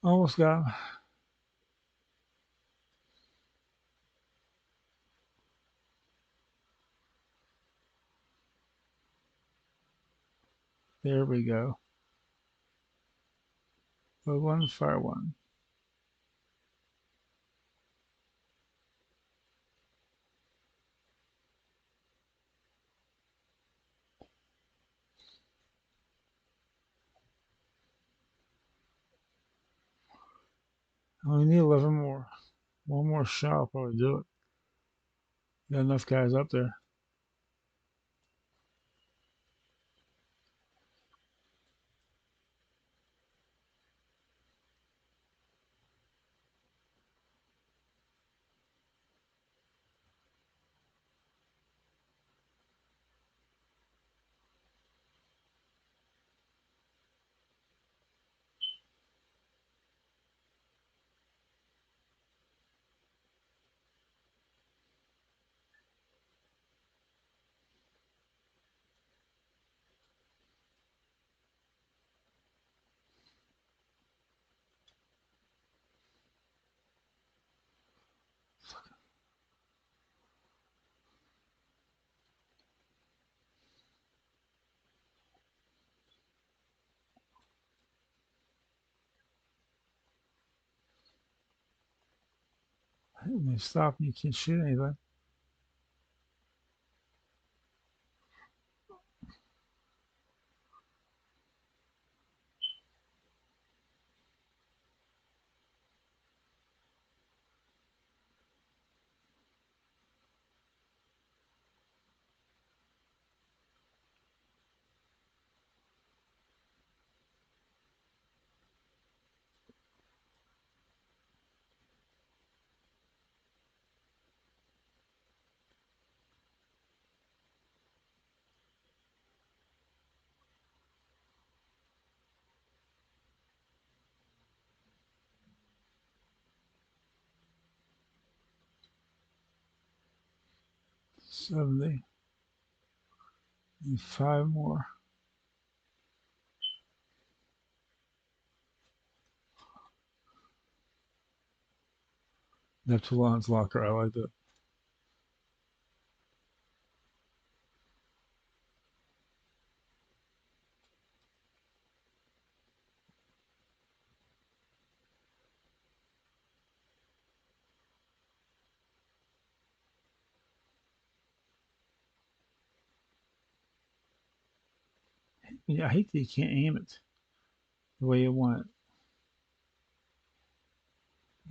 Almost got him. There we go. But one, fire one. I only need 11 more. One more shot, I'll probably do it. Got enough guys up there. When they stop, you can't shoot anything. '70. Need 5 more. Neptulon's locker. I like that. Yeah, I hate that you can't aim it the way you want it.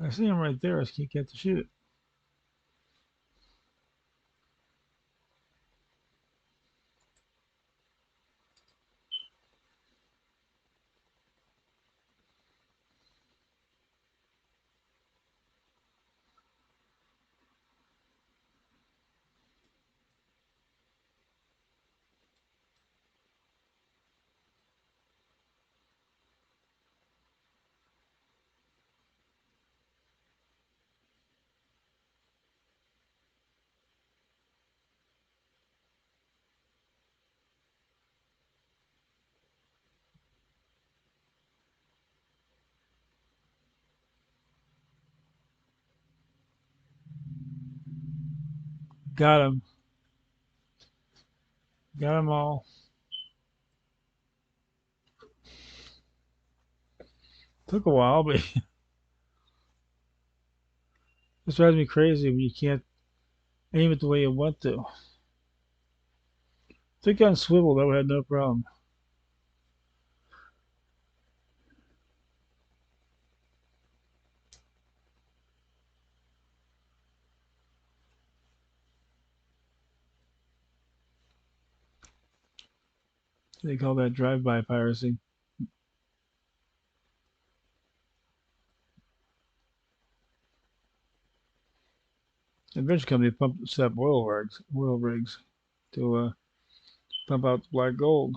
I see him right there. I just can't get to shoot it. Got him. Got them all. Took a while, but this drives me crazy when you can't aim it the way you want to. Think on swivel, that would have no problem. They call that drive-by piracy. Adventure Company pumped set up oil rigs to pump out the black gold.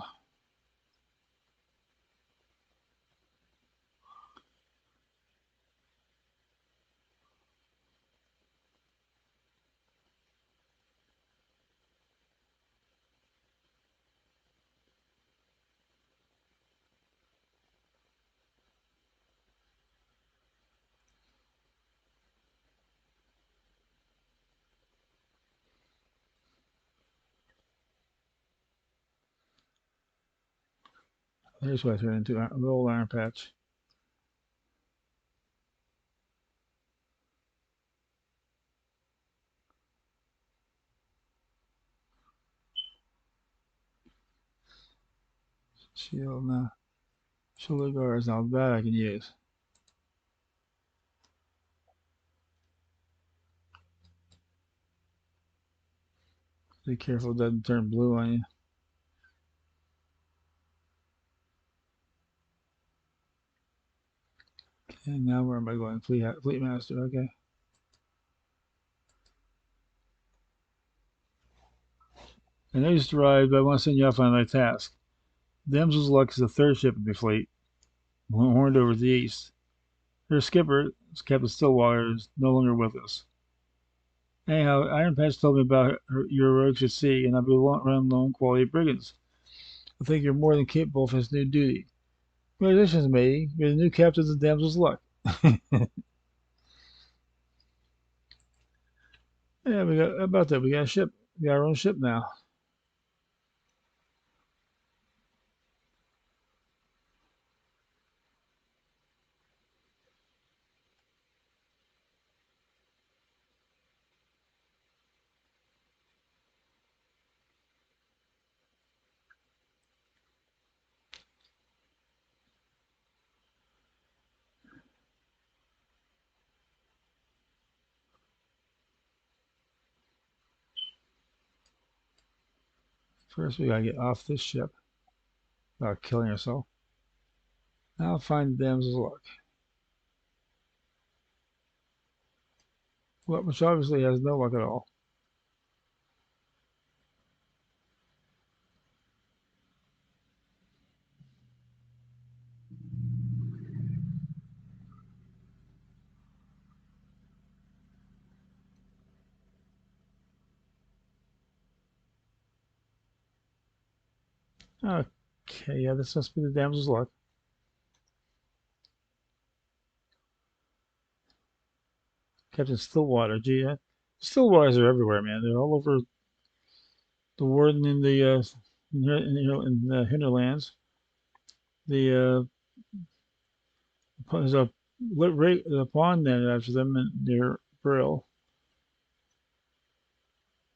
Here's what I turned into a little iron patch. Shield now. Shoulder guards now that I can use. Be careful it doesn't turn blue on you. Okay, now where am I going? Fleet Master, okay. I know you just arrived, but I want to send you off on my task. Damsel's Luck is the third ship in the fleet, horned over to the east. Her skipper, Captain Stillwater, is no longer with us. Anyhow, Iron Patch told me about your rogues at sea, and I've been around known quality brigands. I think you're more than capable of his new duty. Congratulations, matey. You're the new captain of the Damsel's Luck. Yeah, we got about that. We got a ship. We got our own ship now. First, we gotta get off this ship without killing ourselves. Now find the Damsel's Luck. Well, which obviously has no luck at all. Okay, yeah, this must be the Damsel's Luck. Captain Stillwater. Gee, Stillwaters are everywhere, man. They're all over the warden in the in the hinterlands. The there's a pond named after them near Brill.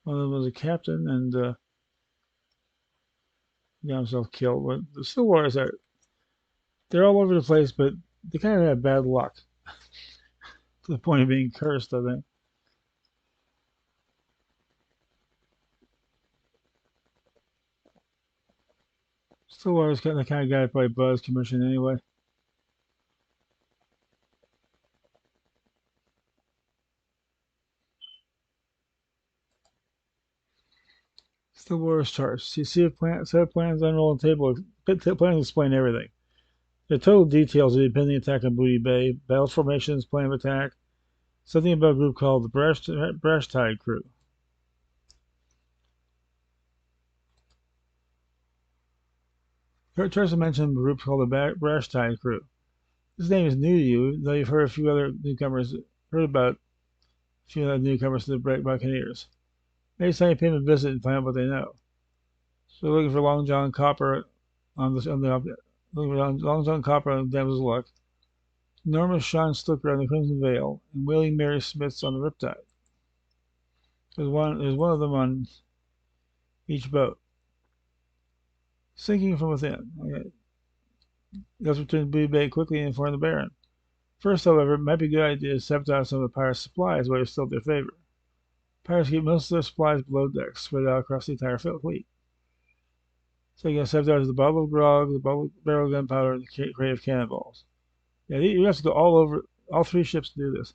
One of them was a captain and got himself killed. But the Stillwaters are they're all over the place, but they kind of have bad luck to the point of being cursed. I think Stillwater's kind of the kind of guy that probably buzz commission anyway. Stillwater's charts. You see a plan, set of plans unroll on table. Plans explain everything. The total details of the impending attack on Booty Bay, battle formations, plan of attack, something about a group called the Brash Tide Crew. Tries to mention a group called the Brash Tide Crew. This name is new to you, though you've heard a few other newcomers heard about a few other newcomers to the Buccaneers. Maybe it's time you pay them a visit and find out what they know. So looking for Long John Copper on the looking for Long John Copper on the Damsel's Luck, enormous Sean Stooker on the Crimson Veil, and Wailing Mary Smiths on the Riptide. There's one of them on each boat. Sinking from within. Okay. Let's return to Booty Bay quickly and inform the Baron. First, however, it might be a good idea to sabotage some of the pirates' supplies while you're still in their favor. Pirates keep most of their supplies below decks, spread out across the entire fleet. So you can sabotage the bottle of grog, the barrel of gunpowder, and the crate of cannonballs. Yeah, you have to go all over all three ships to do this.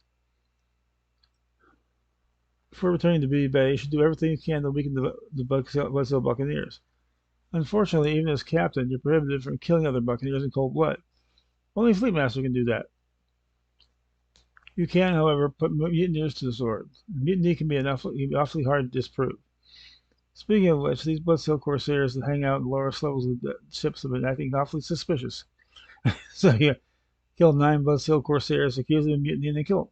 Before returning to Booty Bay, you should do everything you can to weaken the Bloodsail Buccaneers. Unfortunately, even as captain, you're prohibited from killing other Buccaneers in cold blood. Only Fleet Master can do that. You can, however, put mutineers to the sword. Mutiny can be awfully hard to disprove. Speaking of which, these Bloodsail Corsairs that hang out in the lowest levels of the ships have been acting awfully suspicious. So you kill 9 Bloodsail Corsairs, accuse them of mutiny, and then kill them.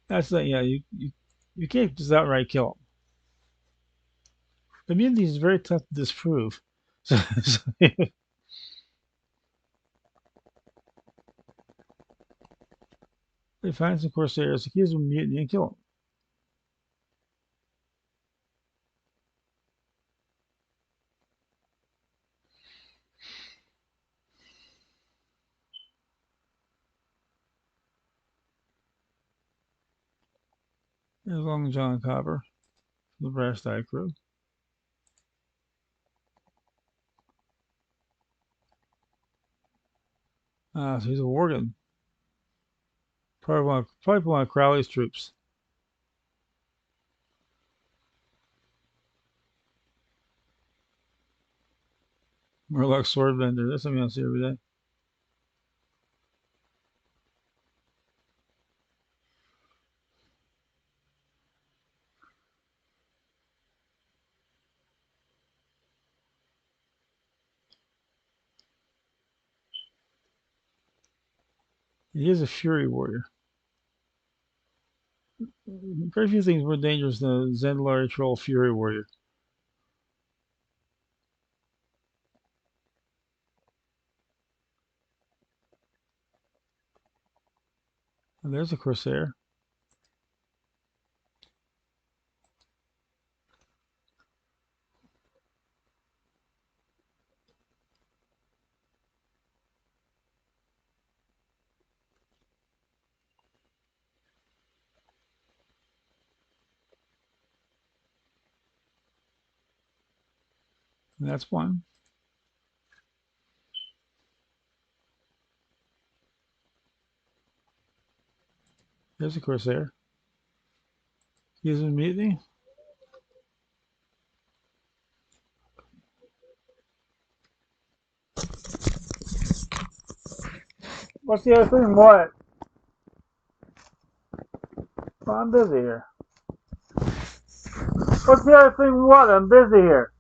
That's the, yeah, you can't just outright kill them. Immunity is very tough to disprove. So they find some Corsairs, accuse them of mutiny, and kill them. There's Long John Copper, the brass die crew. So he's a Worgen. Probably one of Crowley's troops. Murloc Swordbender. That's something I see every day. He is a Fury Warrior. Very few things more dangerous than a Zendlari Troll Fury Warrior. And there's a Corsair. And that's one. There's a Corsair. Use him immediately. What's the other thing? What? Well, I'm busy here. What's the other thing? What? I'm busy here.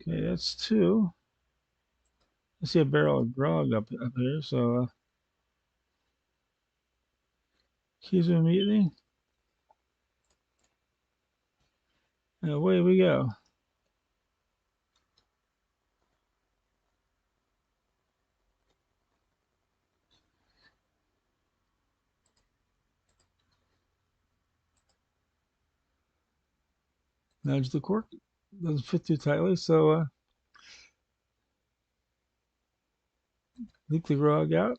Okay, that's two. I see a barrel of grog up here, so keys immediately. And away we go. Nudge the cork. Doesn't fit too tightly, so leak the grog out.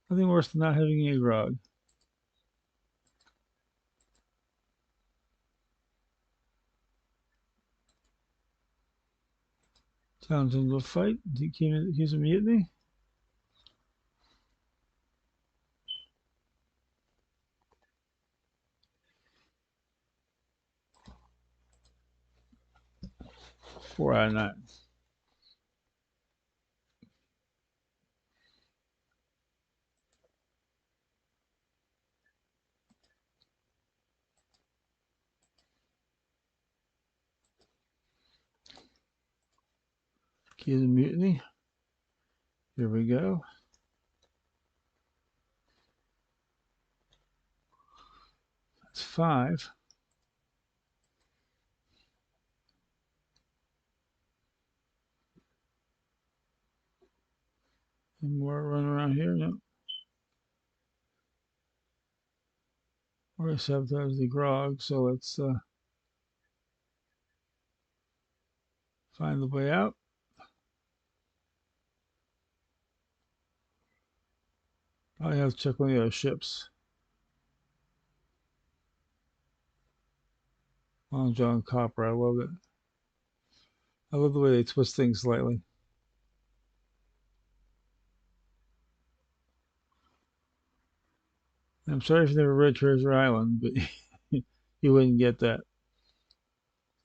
Nothing worse than not having any grog. Challenge him to a fight. He's a mutiny. Four out of nine. He's a mutiny. Here we go. That's five. Any more run around here? No. Or sabotage the grog, so let's find the way out. I have to check one of the other ships. Long John Copper, I love it. I love the way they twist things slightly. I'm sorry if you never read Treasure Island, but you wouldn't get that.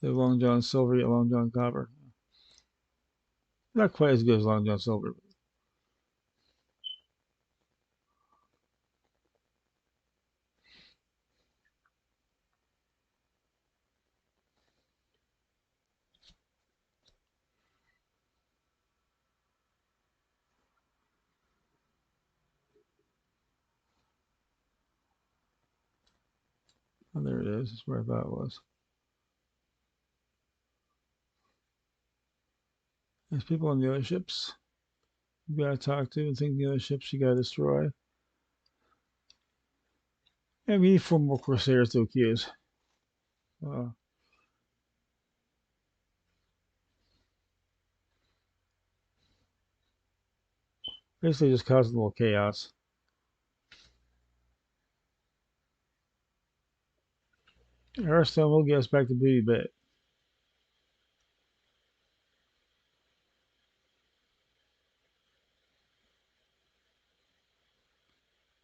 The Long John Silver, yet Long John Copper. Not quite as good as Long John Silver. Oh, there it is. That's where I thought it was. There's people on the other ships you gotta talk to and think the other ships you gotta destroy. And we need 4 more Corsairs to accuse. Uh, Basically just causing a little chaos. Airstone will get us back to Booty Bay.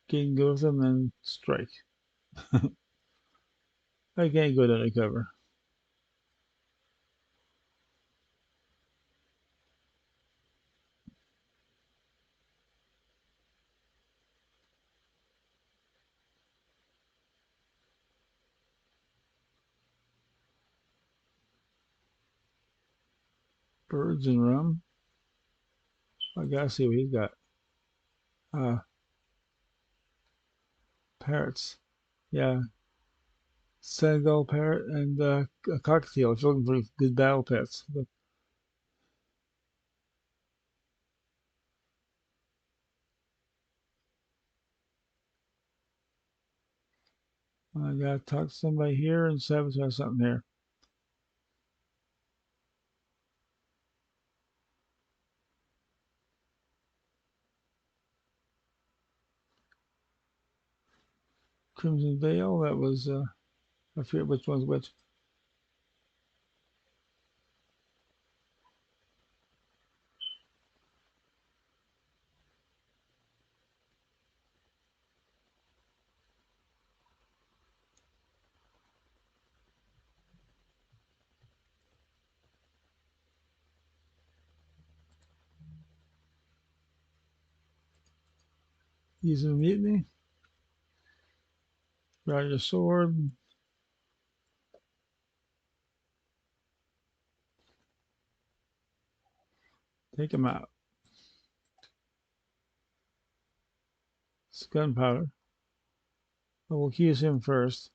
Can go with them and strike. I can't go down to cover. Birds and rum. I gotta see what he's got. Uh, Parrots. Yeah, Senegal parrot and a cockatiel. If you're looking for good battle pets, but I gotta talk to somebody here and sabotage something here. Crimson Veil. That was I forget which one's which. Using a mutiny. Draw your sword. Take him out. It's gunpowder. But we'll accuse him first.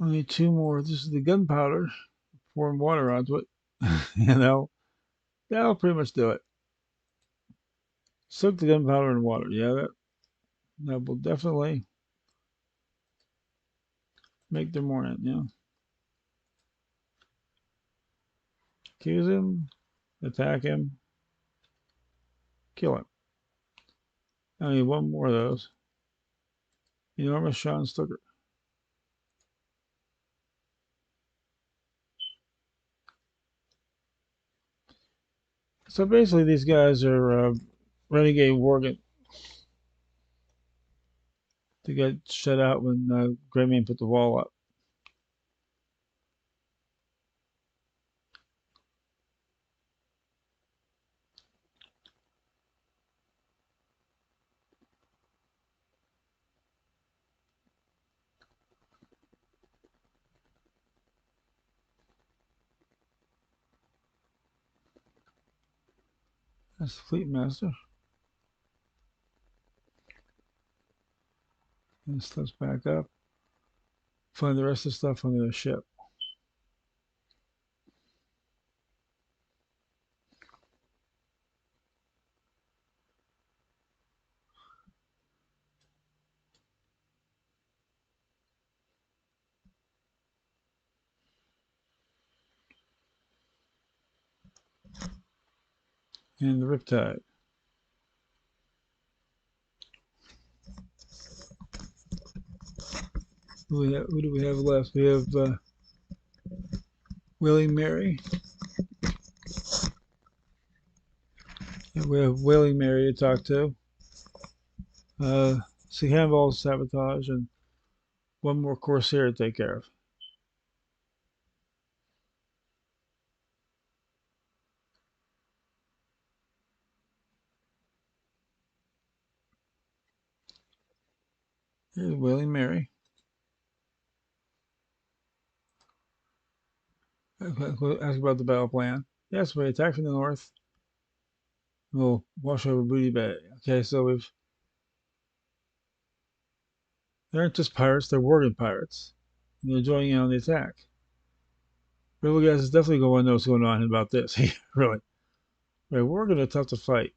Only 2 more. This is the gunpowder. Pouring water onto it. That'll pretty much do it. Soak the gunpowder in water. Yeah, that will definitely make their morning. Yeah. Accuse him. Attack him. Kill him. I need 1 more of those. Enormous Sean Stucker. So basically, these guys are renegade Worgen to get shut out when Greymane put the wall up. That's the Fleet Master. And stuff's back up. Find the rest of the stuff on the ship. And the Riptide. Who do we have left? We have Wailing Mary. And we have Wailing Mary to talk to. Handball Sabotage and 1 more Corsair to take care of. Here's Willie Mary. Ask about the battle plan. Yes, we attack from the north. We'll wash over Booty Bay. Okay, so they aren't just pirates, they're working pirates. And they're joining in on the attack. River guys is definitely going to know what's going on about this. Really. Right, we're going to tough to fight.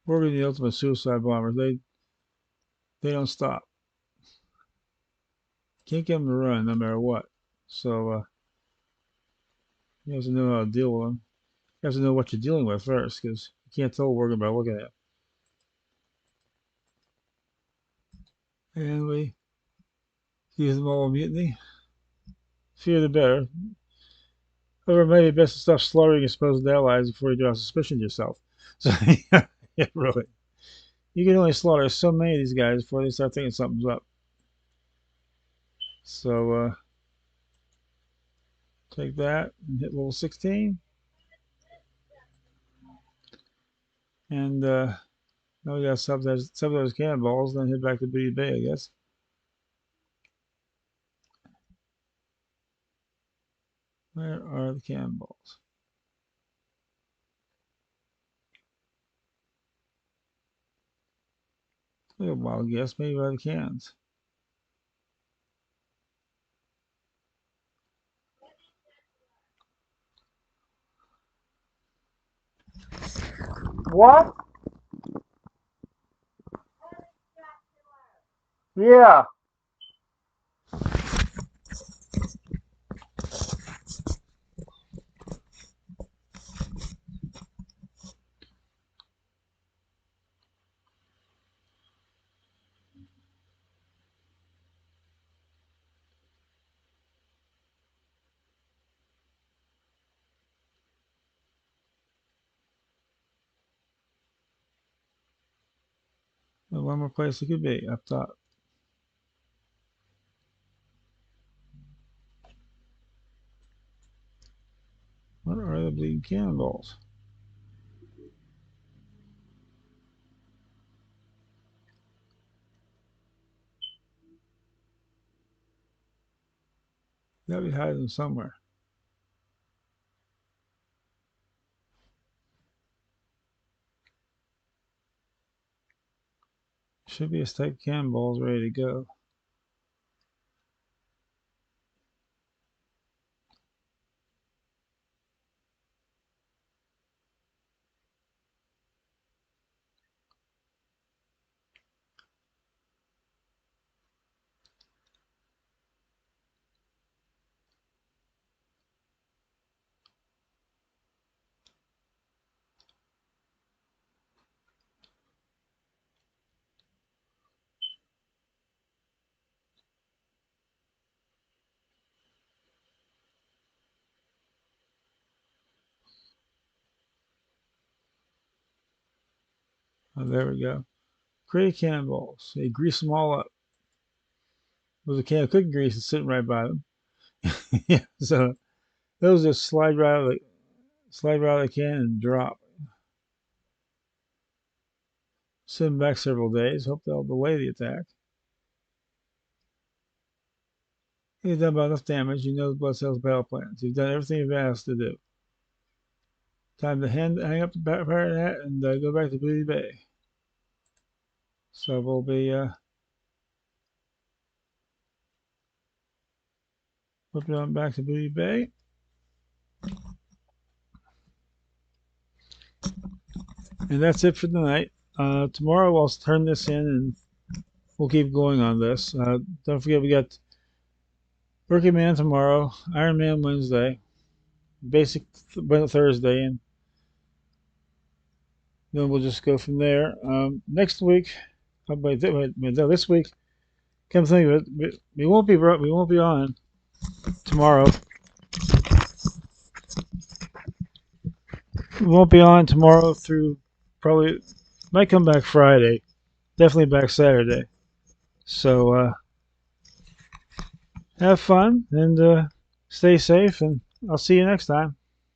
We're going to the ultimate suicide bombers. They don't stop. Can't get them to run no matter what. So you have to know how to deal with them. You have to know what you're dealing with first, because you can't tell what we're about looking at. And we use them all mutiny. Fear the better. However, it may be best to stop slaughtering your supposed allies before you draw suspicion to yourself. So, yeah, really. You can only slaughter so many of these guys before they start thinking something's up. So, take that and hit level 16. And now we got some of those cannonballs, then head back to Booty Bay, I guess. Where are the cannonballs? A wild guess, maybe by the cans. What? Yeah. One more place it could be up top. What are the bleeding cannonballs? Gotta be hiding somewhere. Should be a stack of cannonballs ready to go. Oh, there we go. Create cannonballs. They grease them all up. There's a can of cooking grease that's sitting right by them. Yeah, so those just slide right out of the can and drop. Send them back several days. Hope they'll delay the attack. You've done about enough damage. You know the Blood Cells battle plans. You've done everything you've asked to do. Time to hang up the pirate hat and go back to Booty Bay. So we'll be flipping on back to Booty Bay. And that's it for tonight. Tomorrow I'll turn this in and we'll keep going on this. Don't forget we got Working Man tomorrow, Iron Man Wednesday, Basic Thursday, and then we'll just go from there. Next week, this week, come think of it, we won't be on tomorrow. We won't be on tomorrow through probably might come back Friday, definitely back Saturday. So have fun and stay safe, and I'll see you next time.